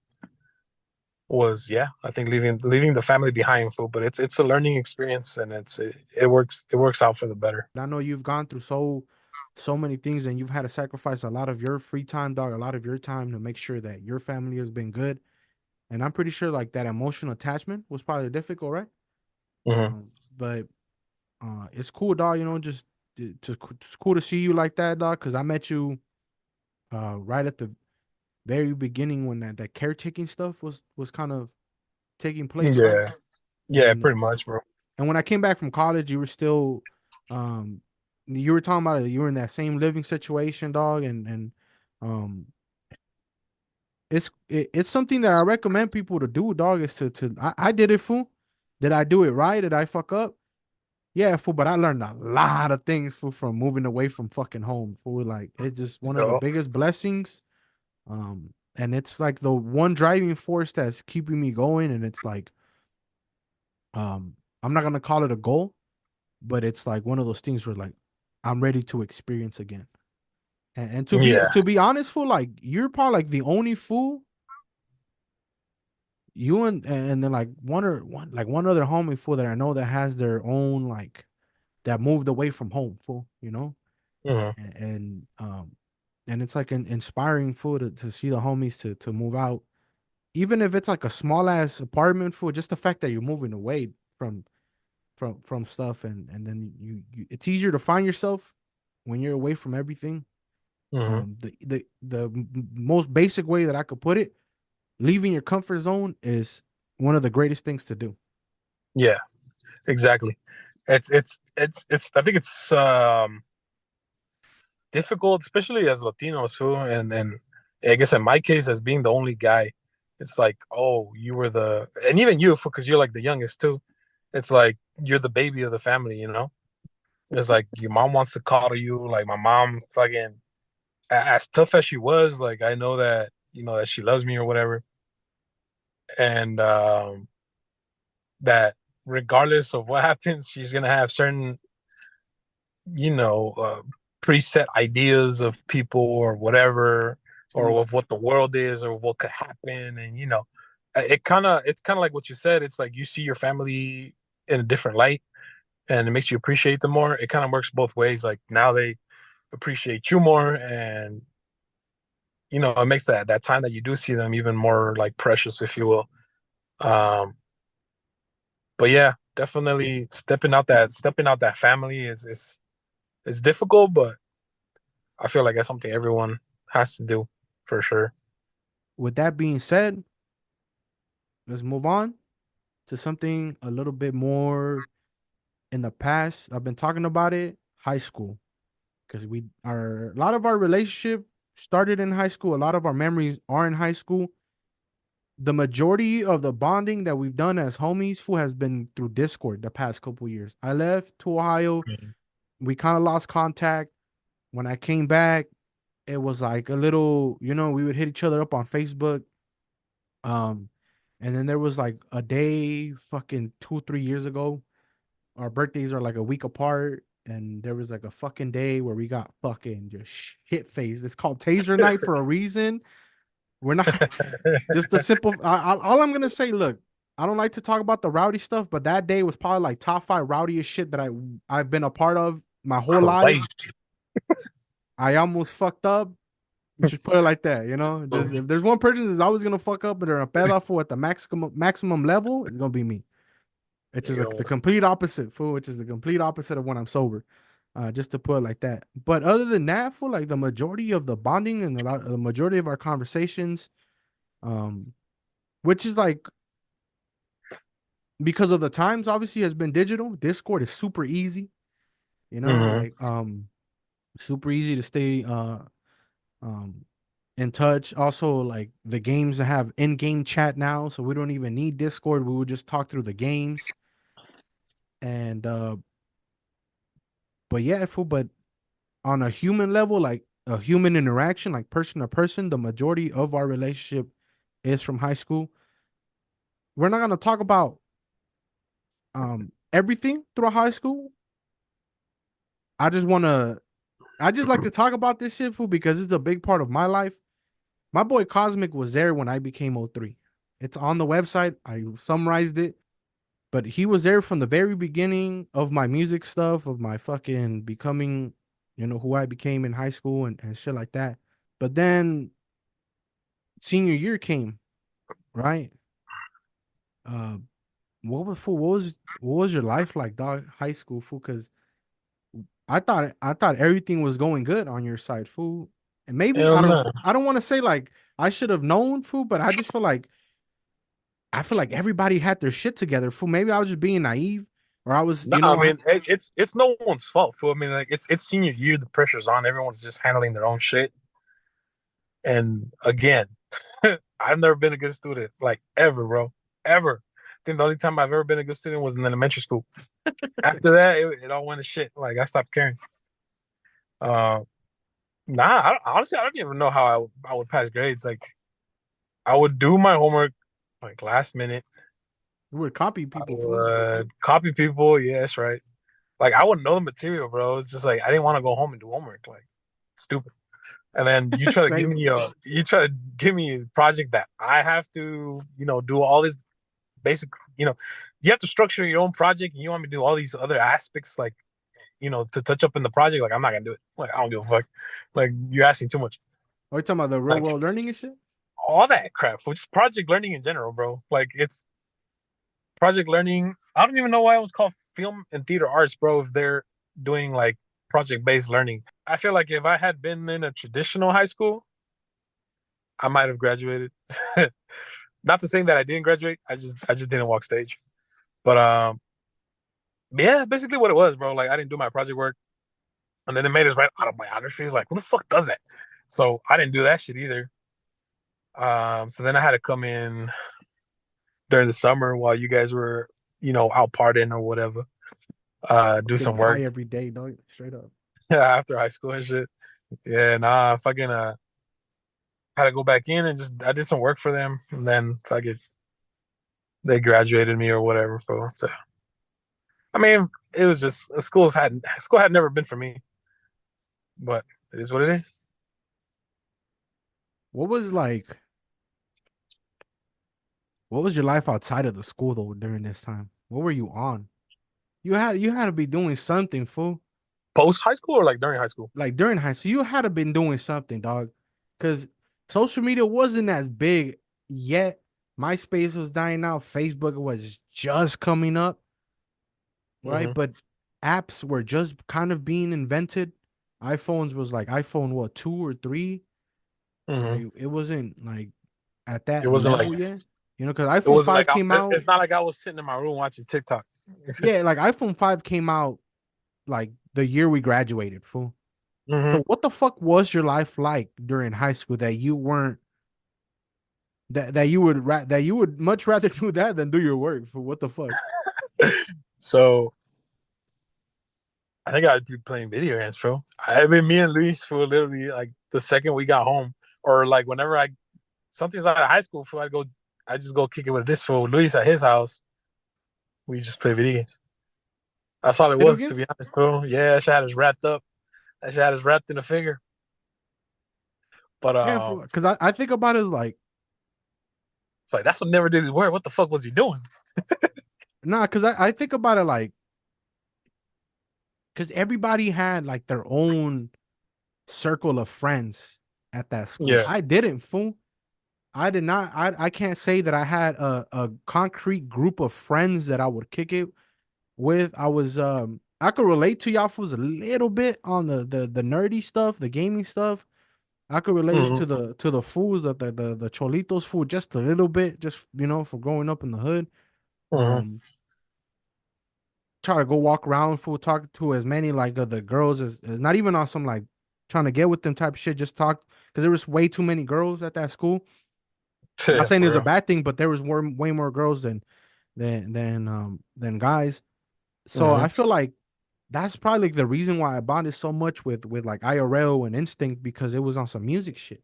Was, yeah, I think leaving the family behind, fool. But it's a learning experience, and it works out for the better. I know you've gone through so many things and you've had to sacrifice a lot of your free time, dog, a lot of your time to make sure that your family has been good. And I'm pretty sure like that emotional attachment was probably difficult, right? Hmm. But it's cool, dog. It's cool to see you like that, dog. Because I met you right at the very beginning when that caretaking stuff was kind of taking place, right? Yeah, yeah, And pretty much, bro. and when I came back from college, you were still, um, you were talking about it. You were in that same living situation, dog, and um, it's something that I recommend people to do, dog. Is I did it, fool. Did I do it right? Did I fuck up? Yeah, fool, but I learned a lot of things, fool, from moving away from fucking home, fool. Like it's just one of the Yo, biggest blessings. And it's like the one driving force that's keeping me going. And it's like, I'm not gonna call it a goal, but it's like one of those things where like I'm ready to experience again. And to be yeah. to be honest, fool, like you're probably like the only fool you and then like one other homie fool that I know that has their own like that moved away from home, fool, Hmm. and it's like an inspiring fool to see the homies to move out, even if it's like a small ass apartment, fool. Just the fact that you're moving away from stuff, and then it's easier to find yourself when you're away from everything. Hmm. The most basic way that I could put it, leaving your comfort zone is one of the greatest things to do. Yeah, exactly. It's I think it's difficult, especially as Latinos too, and I guess in my case, as being the only guy, it's like, oh, you were and even you, because you're like the youngest too. It's like you're the baby of the family. It's like your mom wants to coddle you. Like my mom, fucking, as tough as she was, like I know that that she loves me or whatever, and that regardless of what happens, she's gonna have certain, you know, preset ideas of people or whatever, or See, of what the world is or what could happen. And, it's kind of like what you said. It's like you see your family in a different light and it makes you appreciate them more. It kind of works both ways. Like now they appreciate you more, and it makes that time that you do see them even more like precious, if you will. Um, but yeah, definitely stepping out that family is difficult, but I feel like that's something everyone has to do for sure. with that being said, let's move on to something a little bit more in the past. I've been talking about it, high school, because a lot of our relationship started in high school. A lot of our memories are in high school. The majority of the bonding that we've done as homies who has been through Discord the past couple years. I left to Ohio. Mhm. We kind of lost contact. When I came back, it was like a little, we would hit each other up on Facebook. Um, and then there was like a day fucking 2, 3 years ago. Our birthdays are like a week apart. And there was like a fucking day where we got fucking just shit faced. It's called Taser Night for a reason. We're not just the simple. All I'm gonna say, look, I don't like to talk about the rowdy stuff, but that day was probably like top five rowdiest shit that I've been a part of my whole life. Crazy. I almost fucked up. Just put it like that, you know. Just if there's one person that's always gonna fuck up and they're a pedal at the maximum level, it's gonna be me. It's just like the Yo. complete opposite, fool. Which is the complete opposite of when I'm sober. Just to put it like that. But other than that, for like the majority of the bonding and the majority of our conversations, um, which is like because of the times, obviously has been digital. Discord is super easy, Hmm. like super easy to stay um in touch. Also, like the games that have in-game chat now, so we don't even need Discord. We would just talk through the games. And but yeah, fool, but on a human level, like a human interaction, like person to person, the majority of our relationship is from high school. We're not gonna talk about everything through high school. I just wanna I just like to talk about this shit, fool, because it's a big part of my life. My boy Cosmic was there when I became O3. It's on the website. I summarized it, but he was there from the very beginning of my music stuff, of my fucking becoming, who I became in high school and shit like that. But then senior year came, right? Uh, what was your life like, dog? High school, fool? Because I thought everything was going good on your side, fool. And maybe Hell no. I don't want to say like I should have known, fool, but I feel like everybody had their shit together, fool. Maybe I was just being naive, or I was, No, I mean it's no one's fault. Fool. I mean, like it's senior year, the pressure's on. Everyone's just handling their own shit. And again, I've never been a good student, like ever, bro, ever. I think the only time I've ever been a good student was in elementary school. After that, it all went to shit. Like I stopped caring. Uh, honestly, I don't even know how I would pass grades. Like I would do my homework like last minute. you would copy I people, fool. would copy people. Yes, right. Like I wouldn't know the material, bro. It's just like I didn't want to go home and do homework. Like stupid. And then Same. you try to give me a project that I have to, do all this basic, you have to structure your own project and you want me to do all these other aspects like, to touch up in the project. Like I'm not gonna do it. Like I don't give a fuck. Like you're asking too much. Are you talking about the real Like world learning and shit? all that crap, which is project learning in general, bro. Like it's project learning. I don't even know why it was called film and theater arts, bro. If they're doing like project based learning, I feel like if I had been in a traditional high school, I might have graduated. Not to say that I didn't graduate. I just didn't walk stage. But yeah, basically what it was, bro. Like I didn't do my project work, and then they made us write autobiographies. Like who the fuck does that? So I didn't do that shit either. So then I had to come in during the summer while you guys were, out partying or whatever. Do Getting some work high every day, dog. Straight up. after high school and shit. Yeah, nah, fucking had to go back in and just I did some work for them, and then fuck it. they graduated me or whatever. So I mean, it was just school had never been for me, but it is what it is. What was like what was your life outside of the school though during this time? What were you on? You had to be doing something, fool. Post high school or like during high school? Like during high school, you had to been doing something, dog. Cause social media wasn't as big yet. MySpace was dying out. Facebook was just coming up, right? Mm-hmm. But apps were just kind of being invented. iPhones was like iPhone what 2 or 3, Mm-hmm. right? It wasn't like at It that wasn't like level yet. Because it iPhone wasn't like 5 came out. it's not like I was sitting in my room watching TikTok. Yeah, like iPhone 5 came out like the year we graduated, fool. Mm-hmm. So what the fuck was your life like during high school that you weren't that you would much rather do that than do your work? For what the fuck? So I think I'd be playing video games, bro. I mean, me and Luis for literally like the second we got home, or like whenever I something's out of high school, for I just go kick it with this for Luis at his house. We just play video games. That's all it Video was, to be games? honest, bro. Yeah, that shit had us wrapped up. That shit had us wrapped in a figure. But Yeah, because I think about it like it's like that's what never did his work. What the fuck was he doing? nah, because I think about it like because everybody had like their own circle of friends at that school. Yeah. I didn't, fool. I did not. I can't say that I had a concrete group of friends that I would kick it with. I could relate to y'all fools a little bit on the nerdy stuff, the gaming stuff. I could relate Mm-hmm. to the fools, the cholitos fool just a little bit, just for growing up in the hood. Mm-hmm. Um, try to go walk around fool, talk to as many like the girls as not even on some like trying to get with them type of shit. Just talk because there was way too many girls at that school. Not Yeah, saying for it's a real. bad thing, but there was way more girls than guys. So I Mm-hmm. feel like that's probably like the reason why I bonded so much with like IRL and Instinct because it was on some music shit.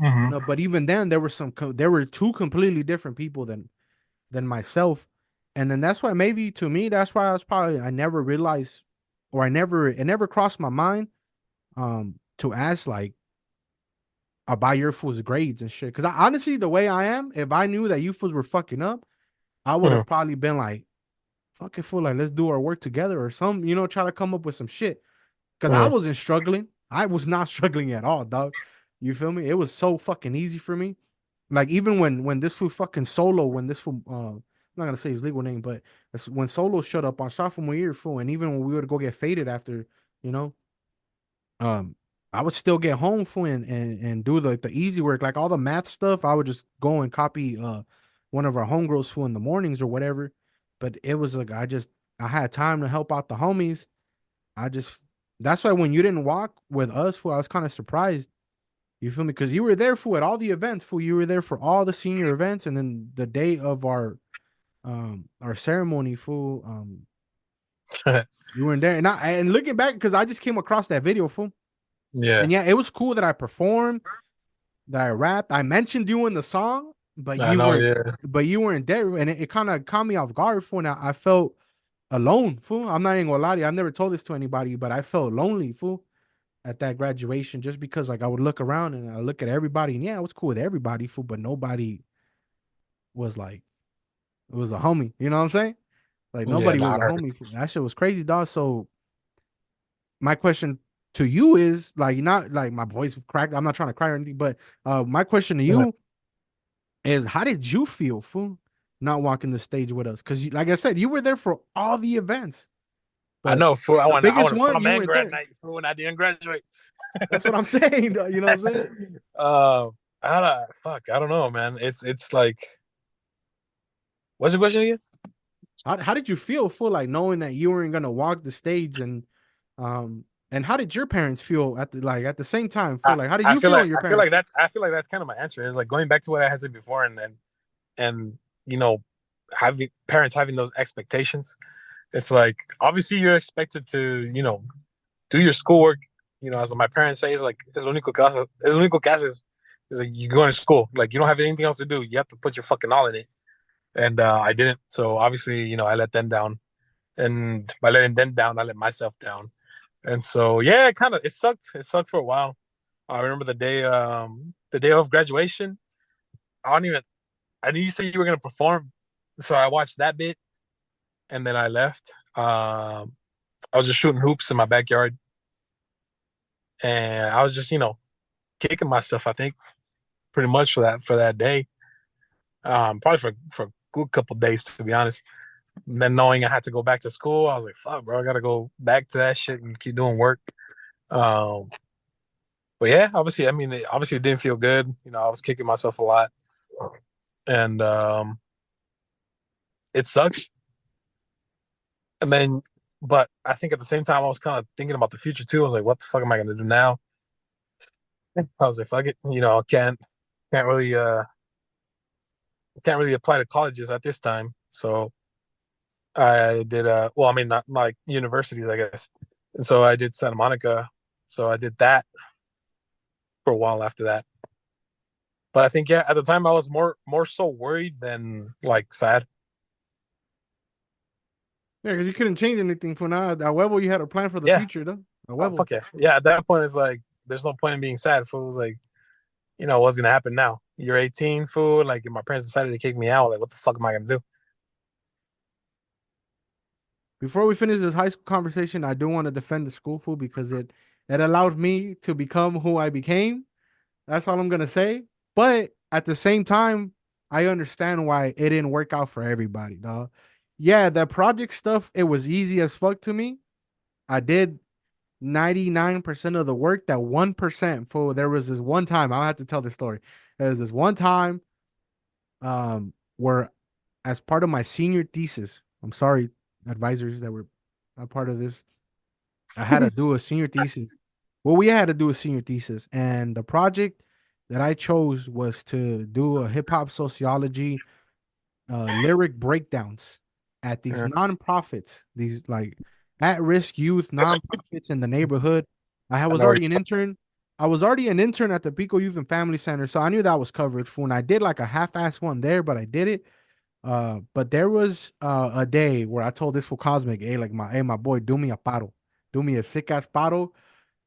Mm-hmm. No, but even then there were two completely different people than myself. And then that's why maybe to me that's why I never realized or it never crossed my mind to ask like about your fool's grades and shit. Cause I honestly the way I am, if I knew that you fools were fucking up, I would Mm-hmm. have probably been like, fucking fool, like let's do our work together or some, try to come up with some shit. Cause I Mm-hmm. wasn't struggling. I was not struggling at all, dog. You feel me? It was so fucking easy for me. Like even when this fool fucking solo, when this fool I'm not gonna say his legal name, but it's when Solo shut up on sophomore year, fool, and even when we would go get faded after, you know, um, I would still get home fool and do the easy work, like all the math stuff. I would just go and copy one of our homegirls fool in the mornings or whatever. But it was like I had time to help out the homies. I just that's why when you didn't walk with us, fool, I was kind of surprised. You feel me? Because you were there for at all the events, fool. You were there for all the senior events, and then the day of our ceremony, fool. You weren't there, and looking back, because I just came across that video, fool. Yeah, And yeah, it was cool that I performed, that I rapped. I mentioned you in the song, but I you know. weren't. Yeah. But you weren't there, and it kind of caught me off guard, fool. And I felt alone, fool. I'm not even gonna lie to you. I've never told this to anybody, but I felt lonely, fool, at that graduation, just because like I would look around and I look at everybody, and yeah, it was cool with everybody, fool, but nobody was like it was a homie. You know what I'm saying? Like Yeah. nobody was Nah, a homie. Fool. That shit was crazy, dog. So my question to you is like not like my voice cracked. I'm not trying to cry or anything, but my question to you is how did you feel, fool, not walking the stage with us? Because like I said, you were there for all the events, I but know. Fool, the I biggest want to one prom you and weren't grad there. night for when I didn't graduate. That's what I'm saying. You know what I'm saying? Fuck. I don't know, man. It's like, what's the question again? How did you feel, fool, like knowing that you weren't gonna walk the stage and how did your parents feel at the same time, fool? Like how did you feel and your parents? I feel like that's kind of my answer. Is like going back to what I had said before, and you know, having parents having those expectations. It's like obviously you're expected to do your schoolwork. As my parents say, it's like es lo único que haces is like you go to school. Like you don't have anything else to do. You have to put your fucking all in it. and I didn't. So obviously, I let them down, and by letting them down, I let myself down. And so yeah, it sucked. It sucked for a while. I remember the day of graduation. I don't even. I knew you said you were gonna perform, so I watched that bit, and then I left. I was just shooting hoops in my backyard, and I was just kicking myself. I think pretty much for that day. Probably for a good couple days, to be honest. And then knowing I had to go back to school, I was like, "Fuck, bro, I gotta go back to that shit and keep doing work." Um, but yeah, obviously, I mean, obviously, it didn't feel good. I was kicking myself a lot, and it sucks. And then, but I think at the same time, I was kind of thinking about the future too. I was like, "What the fuck am I gonna do now?" I was like, "Fuck it," can't really can't really apply to colleges at this time. So I did well, I mean not like universities, I guess. And so I did Santa Monica. So I did that for a while after that. But I think yeah, at the time I was more so worried than like sad. Yeah, because you couldn't change anything for now. However, you had a plan for the Yeah. future, though. Oh However, fuck yeah. Yeah, at that point it's like there's no point in being sad. Fool, was like, what's gonna happen now? You're 18, fool. Like if my parents decided to kick me out, like what the fuck am I gonna do? before we finish this high school conversation, I do want to defend the school food because it allowed me to become who I became. That's all I'm gonna say. But at the same time, I understand why it didn't work out for everybody, dog. Yeah, that project stuff, it was easy as fuck to me. I did 99% of the work. That 1% for there was this one time, I'll have to tell this story. There was this one time where as part of my senior thesis, I'm sorry, advisors that were a part of this, I had to do a senior thesis. Well, we had to do a senior thesis, and the project that I chose was to do a hip hop sociology lyric breakdowns at these Yeah. nonprofits, these like at risk youth nonprofits in the neighborhood. I I was know where already an intern. I was already an intern at the Pico Youth and Family Center, so I knew that was covered for. And I did like a half-ass one there, but I did it. But there was a day where I told this for Cosmic, hey, like my boy, do me a paro, do me a sick ass paro.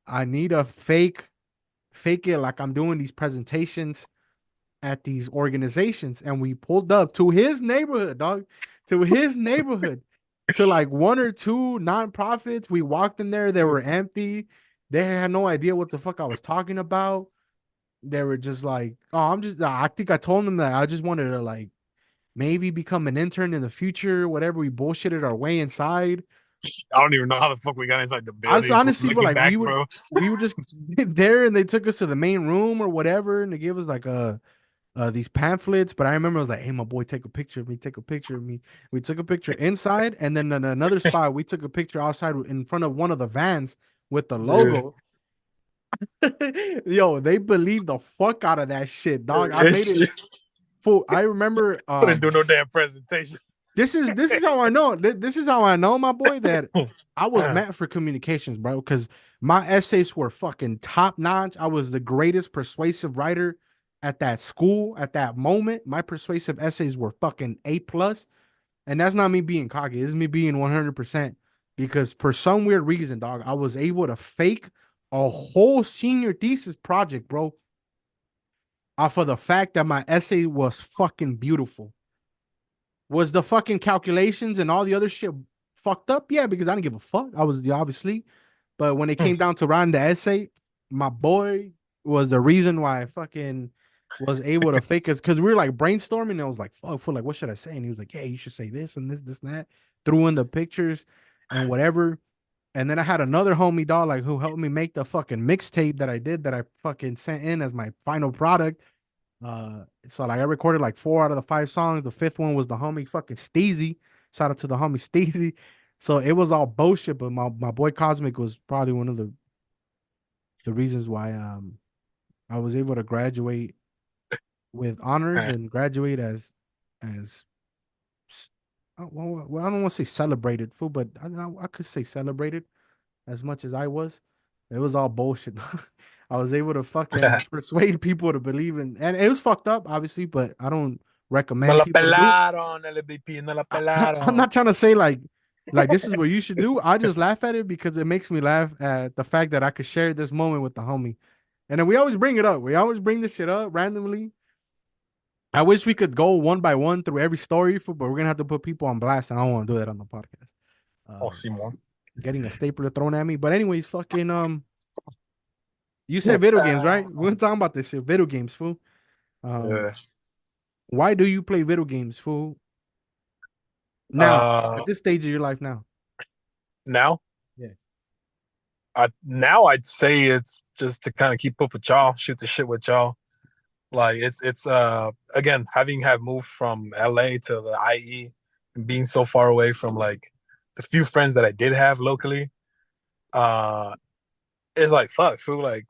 I need a fake it like I'm doing these presentations at these organizations. And we pulled up to his neighborhood, dog, to his neighborhood, to like one or two nonprofits. We walked in there, they were empty. They had no idea what the fuck I was talking about. They were just like, oh, I think I told them that I just wanted to like maybe become an intern in the future, whatever. We bullshitted our way inside. I don't even know how the fuck we got inside the I was building. honestly, but Looking like back, bro. we would just there and they took us to the main room or whatever, and they gave us like a these pamphlets. But I remember I was like, "Hey, my boy, take a picture of me. Take a picture of me." We took a picture inside, and then in another spot, we took a picture outside in front of one of the vans with the Dude, logo. Yo, they believed the fuck out of that shit, dog. I made this it shit full. I remember. couldn't do no damn presentation. This is how I know. This is how I know, my boy, that I was meant for communications, bro. Because my essays were fucking top notch. I was the greatest persuasive writer at that school at that moment. My persuasive essays were fucking A plus, and that's not me being cocky. It's me being 100%. Because for some weird reason, dog, I was able to fake a whole senior thesis project, bro, off of the fact that my essay was fucking beautiful. Was the fucking calculations and all the other shit fucked up? Yeah, because I didn't give a fuck. I was obviously, but when it came down to writing the essay, my boy was the reason why I fucking was able to fake us because we were like brainstorming. And I was like, fuck, for like, what should I say? And he was like, yeah, you should say this and this and that. Threw in the pictures and whatever. And then I had another homie dog like who helped me make the fucking mixtape that I did that I fucking sent in as my final product. So like I recorded like 4 out of the 5 songs. The fifth one was the homie fucking Steezy. Shout out to the homie Steezy. So it was all bullshit, but my boy Cosmic was probably one of the reasons why I was able to graduate with honors and graduate as well, I don't want to say celebrated fool, but I could say celebrated as much as I was. It was all bullshit. I was able to fucking persuade people to believe in, and it was fucked up, obviously, but I don't No recommend la people to do. pelaron, LBP, no la I'm pelaron. not trying to say like this is what you should do. I just laugh at it because it makes me laugh at the fact that I could share this moment with the homie. And then we always bring it up. We always bring this shit up randomly. I wish we could go one by one through every story, but we're gonna have to put people on blast, and I don't want to do that on the podcast. Oh, Um, Simon. Getting a stapler thrown at me. But anyways, fucking you said video games, right? We're talking about this shit, video games, fool. Um, Yeah. why do you play video games, fool? Now, Uh, at this stage of your life now. now, Yeah. now I'd say it's just to kind of keep up with y'all, shoot the shit with y'all. Like it's again having have moved from LA to the IE and being so far away from like the few friends that I did have locally. Uh, it's like fuck, fool. Like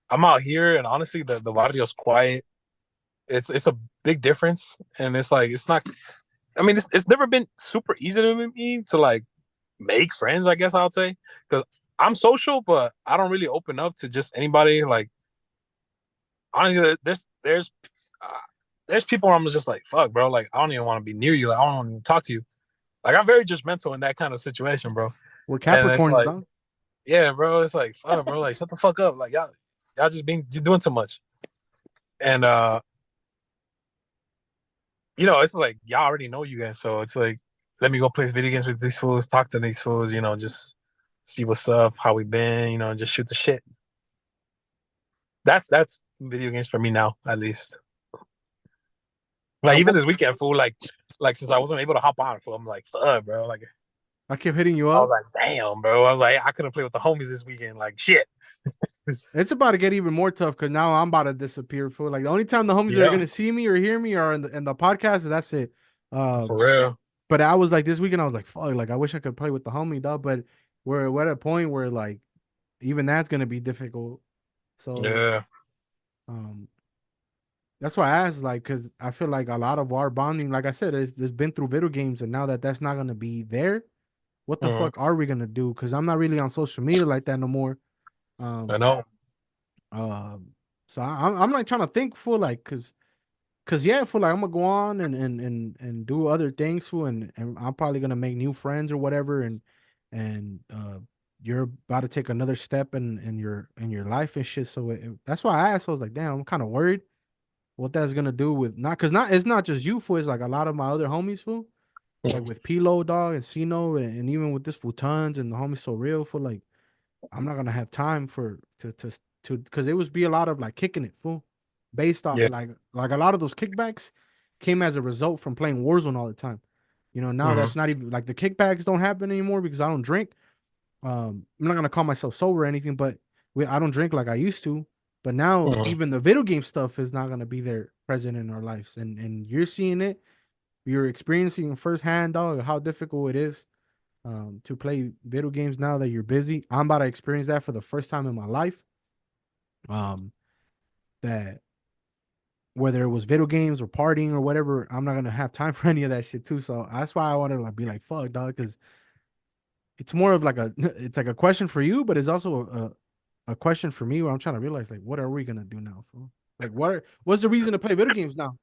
I'm out here and honestly the barrio's quiet. It's a big difference, and it's like it's not. I mean, it's never been super easy to me to like make friends. I guess I'll say because I'm social, but I don't really open up to just anybody. Like honestly, uh, there's people where I'm just like fuck, bro. Like I don't even want to be near you. Like I don't even talk to you. Like I'm very judgmental in that kind of situation, bro. We're And it's Capricorns, like, dog. yeah, bro. It's like fuck, bro. Like shut the fuck up. Like y'all just being you're doing too much. And it's like y'all already know you guys, so it's like let me go play video games with these fools, talk to these fools, just see what's up, how we been, and just shoot the shit. That's video games for me now, at least. Like Now, even what, this weekend, fool. Like since I wasn't able to hop on, fool, I'm like, fuck, bro. Like I kept hitting you I was up. like, damn, bro. I was like, I couldn't play with the homies this weekend. Like shit. It's about to get even more tough because now I'm about to disappear. Fool. Like the only time the homies are Yeah, gonna see me or hear me are in the podcast. And that's it. for Um, real. but I was like this weekend. I was like, fuck. Like I wish I could play with the homie, dog. But we're at a point where like even that's gonna be difficult. So Yeah. um, that's why I asked, like, because I feel like a lot of our bonding, like I said, it's been through video games, and now that that's not gonna be there, what the Mhm. fuck are we gonna do? Because I'm not really on social media like that no more. I Um, know. so I'm like trying to think for like, cause yeah, for like I'm gonna go on and do other things for, and I'm probably gonna make new friends or whatever, and you're about to take another step in your life and shit. So that's why I asked. I was like, damn, I'm kind of worried what that's gonna do with not because not it's not just you for it's like a lot of my other homies for like Mhm. with Pilo dog and Sino and even with this Futons and the homies so real for like I'm not gonna have time for to because it was be a lot of like kicking it full based off Yeah. like a lot of those kickbacks came as a result from playing Warzone all the time. Now Mhm. that's not even like the kickbacks don't happen anymore because I don't drink. I'm not gonna call myself sober or anything, but I don't drink like I used to. But now Mhm. even the video game stuff is not gonna be there present in our lives, and you're seeing it, you're experiencing firsthand, dog, how difficult it is to play video games now that you're busy. I'm about to experience that for the first time in my life. Um, that whether it was video games or partying or whatever, I'm not gonna have time for any of that shit too. So that's why I wanted to like be like, fuck, dog, because it's more of like it's like a question for you, but it's also a question for me where I'm trying to realize like, what are we gonna do now? Fool? Like, what's the reason to play video games now?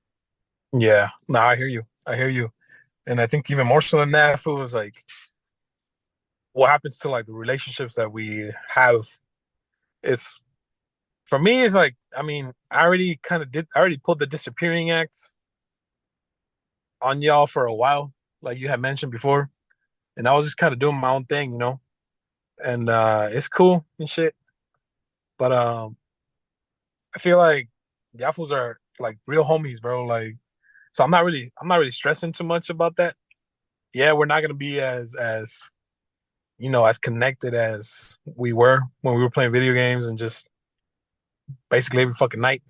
Yeah. No, I hear you. I hear you. And I think even more so than that, fool, was like what happens to like the relationships that we have. It's for me it's like I mean I already pulled the disappearing act on y'all for a while, like you had mentioned before, and I was just kind of doing my own thing, and it's cool and shit, but I feel like y'all fools are like real homies, bro. Like so I'm not really stressing too much about that. Yeah, we're not gonna be as connected as we were when we were playing video games and just basically every fucking night.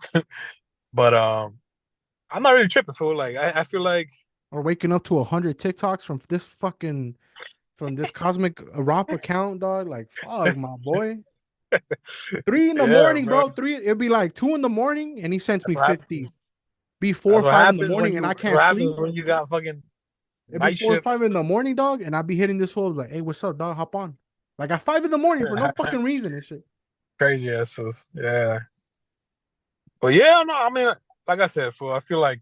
But I'm not really tripping, fool. Like I feel like Or waking up to 100 TikToks from this Cosmic Romp account, dog. Like, fuck, my boy. 3 in the yeah, morning, bro. bro. It'd be like 2 in the morning, and he sends That's me what 50. happens. Be 4 or That's what 5 in the happens when morning, and you. I That's can't what happens sleep. when you got fucking It'd be night 4 or shift. 5 in the morning, dog, and I'd be hitting this fool like, hey, what's up, dog? Hop on. Like at 5 in the morning for no fucking reason and shit. Crazy assholes. Yeah. But yeah, no, I mean, like I said, fool, I feel like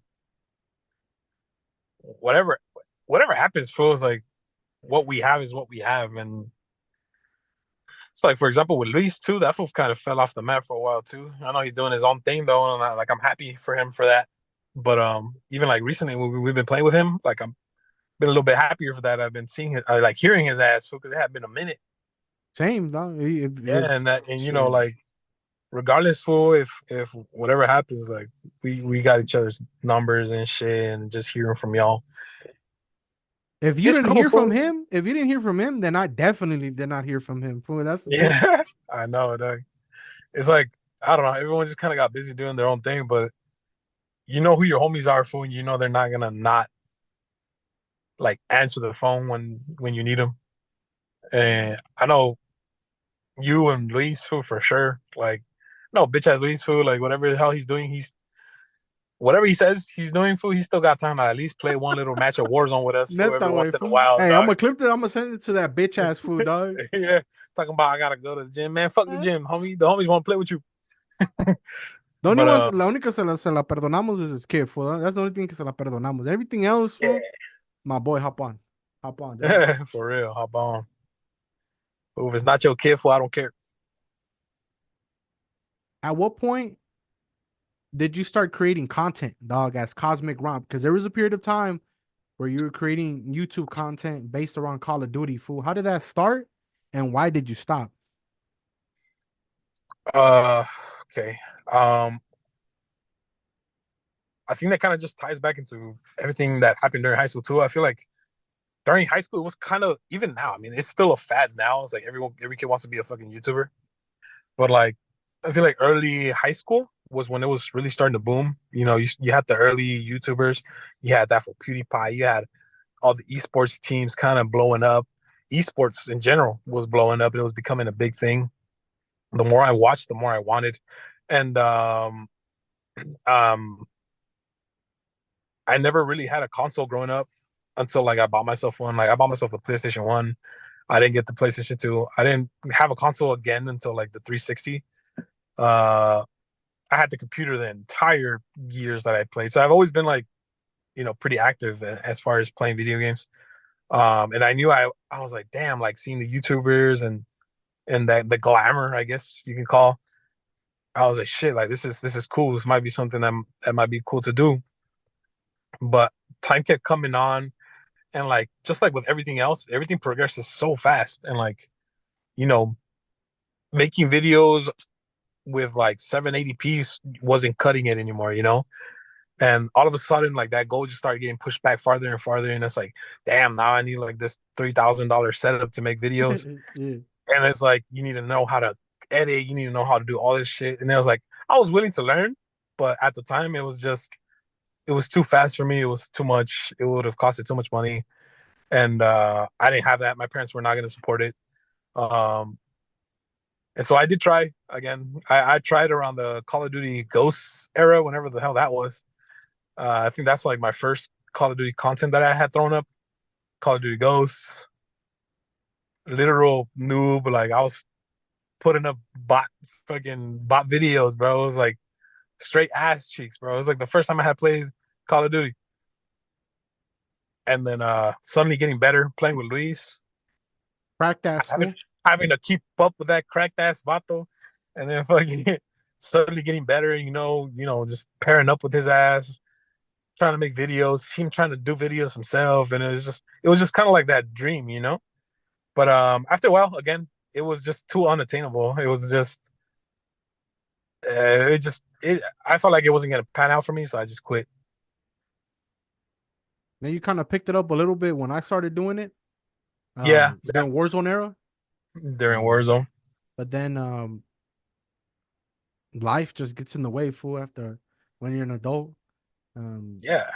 whatever whatever happens, feels like what we have is what we have, and it's like, for example, with Luis too, that fool kind of fell off the map for a while too. I know he's doing his own thing though, and like I'm happy for him for that. But even like recently, we've been playing with him. Like I'm been a little bit happier for that. I've been seeing it, like hearing his ass because it had been a minute. Same, dog. If Yeah, and that, and you know, shit. like regardless, fool, if whatever happens, like we got each other's numbers and shit, and just hearing from y'all, If you it's didn't cool, hear from fool. him, if you didn't hear from him, then I definitely did not hear from him. Fool, that's the thing. Yeah, I know, dog. It's like I don't know. Everyone just kind of got busy doing their own thing, but you know who your homies are, fool. And you know they're not gonna not like answer the phone when you need them. And I know you and Luis, fool, for sure. Like, no, bitch ass Luis, fool. Like whatever the hell he's doing, he's whatever he says he's doing, fool. He still got time to at least play one little match of Warzone with us, fool, every That way, once in a fool. while, Hey, I'm dog. gonna clip it. I'm gonna send it to that bitch ass fool, dog. Yeah, talking about I gotta go to the gym, man. Fuck the gym, homie. The homies want to play with you. The only But one, la única se la perdonamos is his kid, fool. That's the only thing que se la perdonamos. Everything else, fool, my boy, hop on, dog. yeah, for real. Hop on. If it's not your kid, fool, I don't care. At what point did you start creating content, dog, as Cosmic Romp? Because there was a period of time where you were creating YouTube content based around Call of Duty, fool. How did that start, and why did you stop? Uh, okay. Um, I think that kind of just ties back into everything that happened during high school too. I feel like during high school it was kind of even now. I mean, it's still a fad now. It's like every kid wants to be a fucking YouTuber. But like, I feel like early high school was when it was really starting to boom. You know, you had the early YouTubers. You had that for PewDiePie. You had all the esports teams kind of blowing up. Esports in general was blowing up, and it was becoming a big thing. The more I watched, the more I wanted, and um, I never really had a console growing up until like I bought myself one. Like I bought myself a PlayStation 1. I didn't get the PlayStation 2. I didn't have a console again until like the 360. Uh I had the computer the entire years that I played. So I've always been like, pretty active as far as playing video games. And I knew I was like, damn, like seeing the YouTubers and that the glamour, I guess you can call. I was like, shit, like this is cool. This might be something that might be cool to do. But time kept coming on, and like just like with everything else, everything progresses so fast, and like you know making videos with like 780p wasn't cutting it anymore, and all of a sudden like that goal just started getting pushed back farther and farther, and it's like, damn, now I need like this $3,000 setup to make videos. Yeah. And it's like you need to know how to edit, you need to know how to do all this shit. And it was like I was willing to learn, but at the time it was too fast for me. It was too much. It would have costed too much money, and I didn't have that. My parents were not going to support it. Um, and so I did try again. I tried around the Call of Duty Ghosts era, whenever the hell that was. I think that's like my first Call of Duty content that I had thrown up. Call of Duty Ghosts, literal noob. Like I was putting up fucking bot videos, bro. It was like straight ass cheeks, bro. It was like the first time I had played Call of Duty, and then suddenly getting better, playing with Luis, Cracked ass having fool. having to keep up with that cracked ass vato, and then fucking suddenly getting better. Just pairing up with his ass, trying to make videos. Him trying to do videos himself, and it was just kind of like that dream. But after a while, again, it was just too unattainable. It was just it just it. I felt like it wasn't gonna pan out for me, so I just quit. Then you kind of picked it up a little bit when I started doing it. Yeah, yeah. During Warzone era. During Um, Warzone. but then life just gets in the way, fool. After when you're an adult, um, Yeah,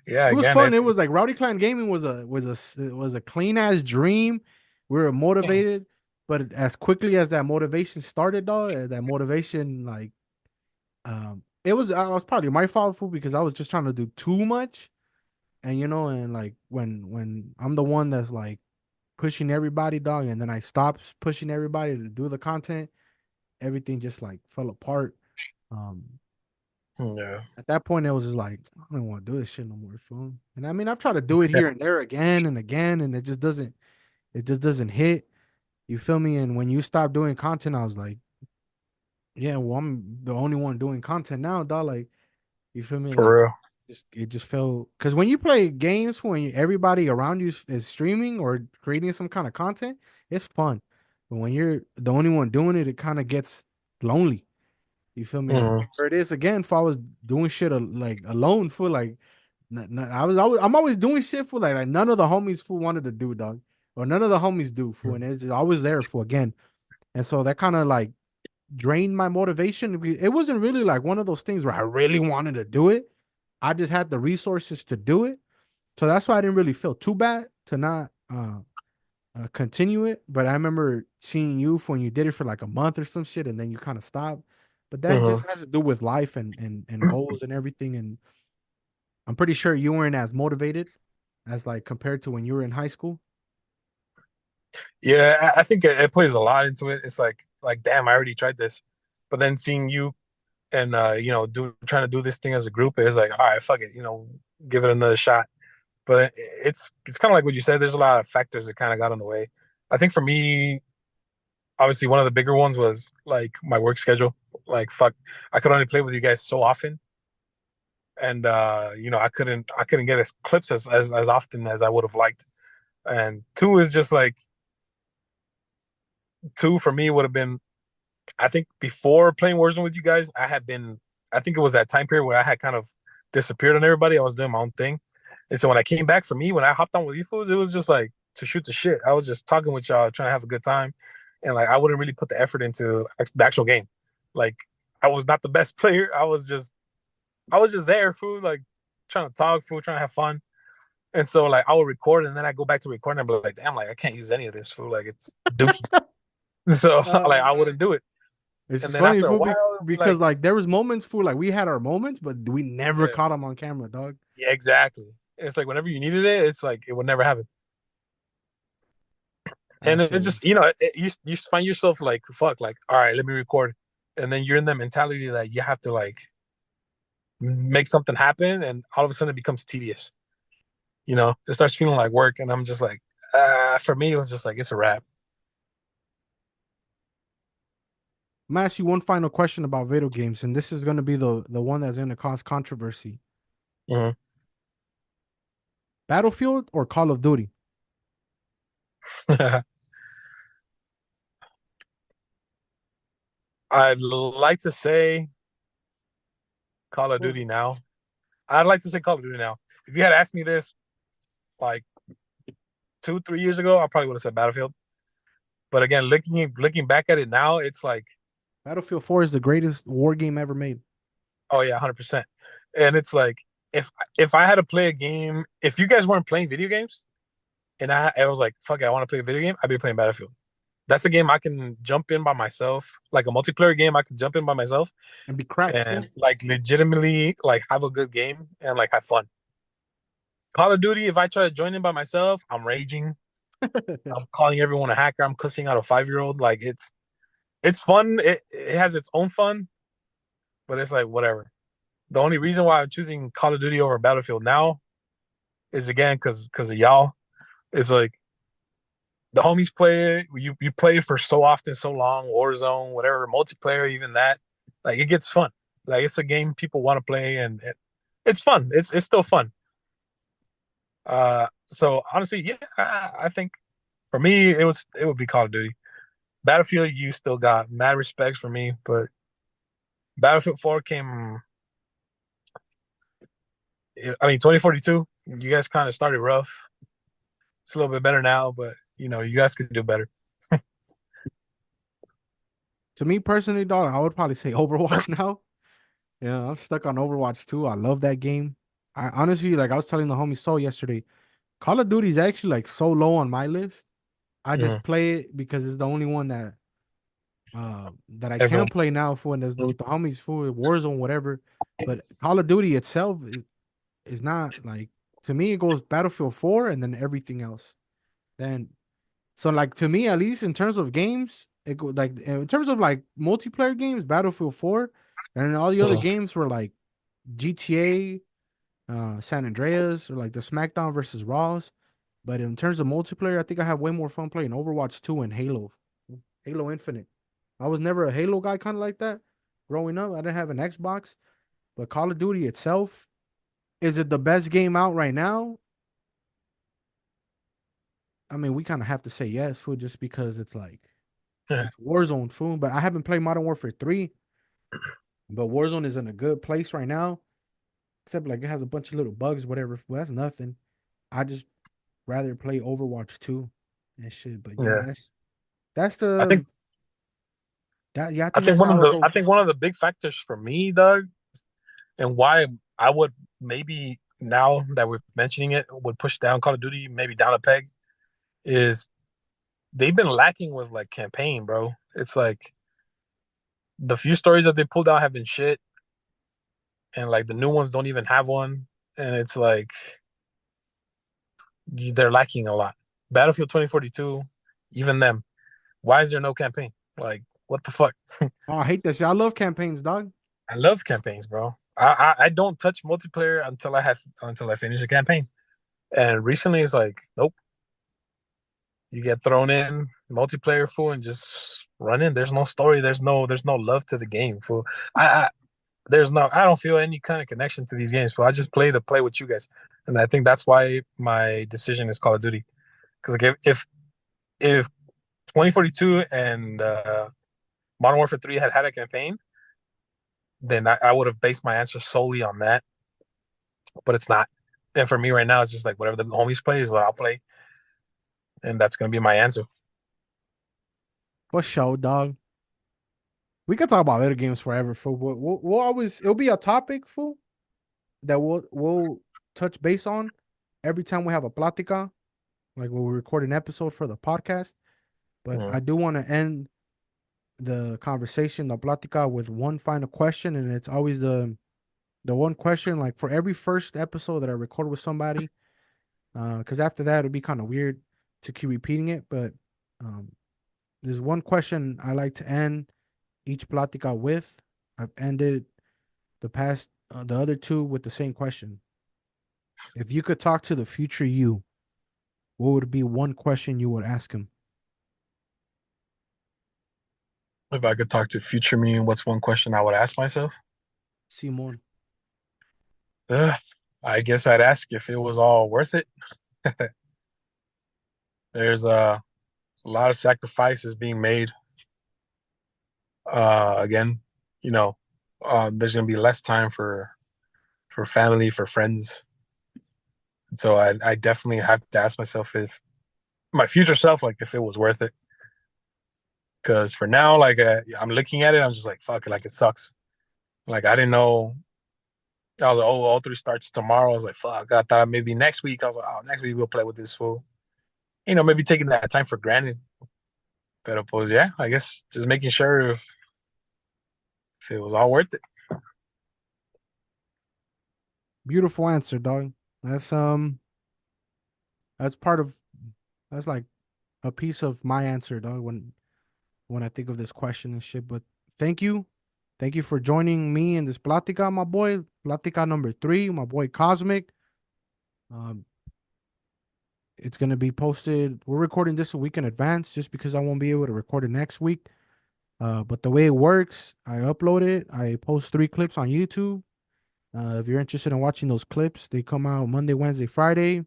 yeah. it was Again, fun. It it's was it's like Rowdy Clan Gaming was a clean ass dream. We were motivated, but as quickly as that motivation started, though, that motivation it was I was probably my fault, fool, because I was just trying to do too much, and and like when I'm the one that's like pushing everybody, dog, and then I stopped pushing everybody to do the content, everything just like fell apart. Um, Yeah. At that point, it was just like, I don't want to do this shit no more, fool. And I mean, I've tried to do it here and there again, and it just doesn't hit. You feel me? And when you stop doing content, I was like, yeah, well, I'm the only one doing content now, dog. Like, you feel me? Like, For real. just it just felt because when you play games, when everybody around you is streaming or creating some kind of content, it's fun. But when you're the only one doing it, it kind of gets lonely. You feel me? And Mhm. where it is again, if I was doing shit like alone for like, I'm always doing shit for like none of the homies who wanted to do, dog, or none of the homies do for, and it's just I was there for again, and so that kind of like drained my motivation. It wasn't really like one of those things where I really wanted to do it. I just had the resources to do it, so that's why I didn't really feel too bad to not continue it. But I remember seeing you when you did it for like a month or some shit, and then you kind of stopped. But that Mhm. just has to do with life and goals and everything. And I'm pretty sure you weren't as motivated as like compared to when you were in high school. Yeah, I think it plays a lot into it. It's like damn, I already tried this, but then seeing you and do trying to do this thing as a group is like, all right, fuck it, give it another shot. But it's kind of like what you said. There's a lot of factors that kind of got in the way. I think for me, obviously, one of the bigger ones was like my work schedule. Like, fuck, I could only play with you guys so often, and I couldn't get as clips as often as I would have liked. And two is just like two for me would have been. I think before playing Warzone with you guys, I had been. I think it was that time period where I had kind of disappeared on everybody. I was doing my own thing, and so when I came back, for me, when I hopped on with you fools, it was just like to shoot the shit. I was just talking with y'all, trying to have a good time, and like I wouldn't really put the effort into the actual game. Like I was not the best player. I was just there, food, like trying to talk, food, trying to have fun. And so like I would record and then I go back to recording and be like, damn, like I can't use any of this food. Like it's dookie. So like Uh, I wouldn't do it. it's And just then funny after a fool, while, it would be because like, like there was moments for like we had our moments, but we never yeah, caught them on camera, dog. yeah, exactly. It's like whenever you needed it, it's like it would never happen. That And it's shit. just, you find yourself like, fuck, like, all right, let me record. And then you're in that mentality that you have to like make something happen. And all of a sudden it becomes tedious. It starts feeling like work. And I'm just like, for me, it was just like, it's a wrap. I'm gonna ask you one final question about video games, and this is gonna be the one that's gonna cause controversy. Mhm. Battlefield or Call of Duty? I'd like to say Call of Duty now. I'd like to say Call of Duty now. If you had asked me this like 2, 3 years ago, I probably would have said Battlefield. But again, looking back at it now, it's like, Battlefield 4 is the greatest war game ever made. oh yeah, 100%. And it's like if I had to play a game, if you guys weren't playing video games, and I was like, fuck it, I want to play a video game, I'd be playing Battlefield. That's a game I can jump in by myself, like a multiplayer game. I can jump in by myself And be cracked and full. like legitimately like have a good game and like have fun. Call of Duty, if I try to join in by myself, I'm raging. I'm calling everyone a hacker. I'm cussing out a 5-year-old. Like it's fun. It has its own fun, but it's like whatever. The only reason why I'm choosing Call of Duty over Battlefield now is again because of y'all. It's like the homies play it. You play it for so often, so long. Warzone, whatever, multiplayer, even that. Like it gets fun. Like it's a game people want to play, and it's fun. It's still fun. So honestly, yeah, I think for me it would be Call of Duty. Battlefield, you still got mad respects for me, but Battlefield 4 came. I mean, 2042. You guys kind of started rough. It's a little bit better now, but you guys could do better. To me personally, dog, I would probably say Overwatch now. Yeah, I'm stuck on Overwatch too. I love that game. I honestly, like I was telling the homie Soul yesterday, Call of Duty is actually like so low on my list. I Mm-hmm. just play it because it's the only one that I can Everyone. play now for when there's with the homies for Warzone, whatever. But Call of Duty itself is not like, to me it goes Battlefield 4 and then everything else. Then so like to me at least in terms of games, it go like in terms of like multiplayer games, Battlefield 4, and all the other Mhm. games were like GTA, San Andreas, or like the SmackDown versus Raws. But in terms of multiplayer, I think I have way more fun playing Overwatch 2 and Halo Infinite. I was never a Halo guy, kind of like that. Growing up, I didn't have an Xbox, but Call of Duty itself, is it the best game out right now? I mean, we kind of have to say yes, food, just because it's like Yeah. it's Warzone, food. But I haven't played Modern Warfare 3, but Warzone is in a good place right now. Except like it has a bunch of little bugs, whatever. Well, that's nothing. I just rather play Overwatch 2 and shit. But yeah, Yeah. that's I the think that yeah, I I think think that's one how of it the I goes. think one of the big factors for me, Doug, and why I would maybe now that we're mentioning it would push down Call of Duty maybe down a peg is they've been lacking with like campaign, bro. It's like the few stories that they pulled out have been shit, and like the new ones don't even have one, and it's like they're lacking a lot. Battlefield 2042, even them. Why is there no campaign? Like, what the fuck? Oh, I hate that shit. I love campaigns, dog. I love campaigns, bro. I don't touch multiplayer until I finish a campaign. And recently, it's like, nope. You get thrown in multiplayer, fool, and just run in. There's no story. There's no love to the game, fool. I I don't feel any kind of connection to these games, fool. I just play to play with you guys, and I think that's why my decision is Call of Duty. Because like if 2042 and Modern Warfare 3 had a campaign, then I would have based my answer solely on that. But it's not. And for me right now, it's just like whatever the homies play is what I'll play, and that's gonna be my answer. For sure, dog. We could talk about video games forever, fool. We'll always it'll be a topic, fool, that we'll touch base on every time we have a platica, like when we record an episode for the podcast. But Mm. I do want to end the conversation, the platica, with one final question, and it's always the one question, like for every first episode that I record with somebody, because after that it'd be kind of weird to keep repeating it. But um, there's one question I like to end each platica with. I've ended the other two with the same question. If you could talk to the future you, what would be one question you would ask him? If I could talk to future me, what's one question I would ask myself? Simon. Ugh, I guess I'd ask if it was all worth it. There's a lot of sacrifices being made. Again, you know, there's gonna be less time for family, for friends. And so I definitely have to ask myself if my future self, like if it was worth it. Because for now, like I'm looking at it, I'm just like fuck it, like it sucks. Like I didn't know. I was like, oh, all three starts tomorrow. I was like, fuck. I thought maybe next week. I was like, oh, next week we'll play with this fool. Maybe taking that time for granted. But oppose, yeah, I guess just making sure if it was all worth it. Beautiful answer, dog. That's that's part of that's like a piece of my answer, dog. When I think of this question and shit. But thank you. Thank you for joining me in this Platica, my boy. Platica number 3, my boy Cosmic. Um, it's gonna be posted. We're recording this a week in advance just because I won't be able to record it next week. But the way it works, I upload it. I post 3 clips on YouTube. If you're interested in watching those clips, they come out Monday, Wednesday, Friday.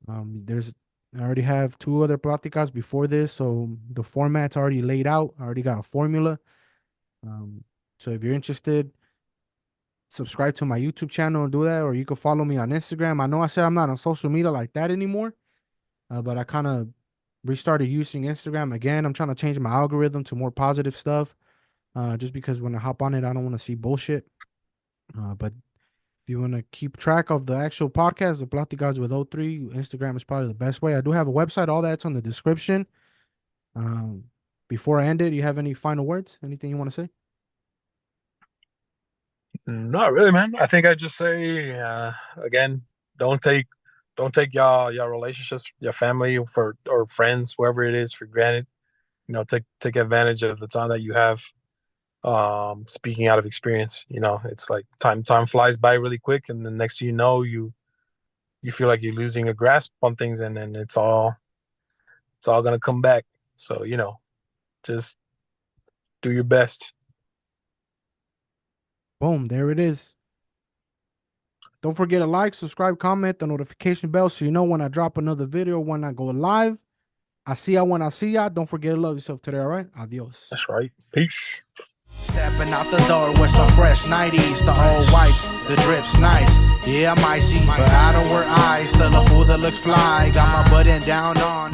There's I already have 2 other platicas before this, so the format's already laid out. I already got a formula. Um, so if you're interested, subscribe to my YouTube channel and do that, or you can follow me on Instagram. I know I said I'm not on social media like that anymore, but I kind of restarted using Instagram again. I'm trying to change my algorithm to more positive stuff, just because when I hop on it, I don't want to see bullshit. But if you want to keep track of the actual podcast, the Platicas with O3, Instagram is probably the best way. I do have a website, all that's on the description. Um, before I end it, you have any final words? Anything you want to say? Not really, man. I think I just say again, don't take don't take your relationships, your family for or friends, whoever it is, for granted. Take advantage of the time that you have. Speaking out of experience, you know, it's like time flies by really quick, and the next thing you know, you feel like you're losing a grasp on things, and then it's all gonna come back. So, you know, just do your best. Boom, there it is. Don't forget to like, subscribe, comment, the notification bell so you know when I drop another video, when I go live. I see ya when I see ya. Don't forget to love yourself today, all right? Adios. That's right. Peace. Stepping out the door with some fresh 90s, the old whites, the drips nice. Yeah, I'm icy, but I don't wear eyes. Still a fool that looks fly. Got my button down on.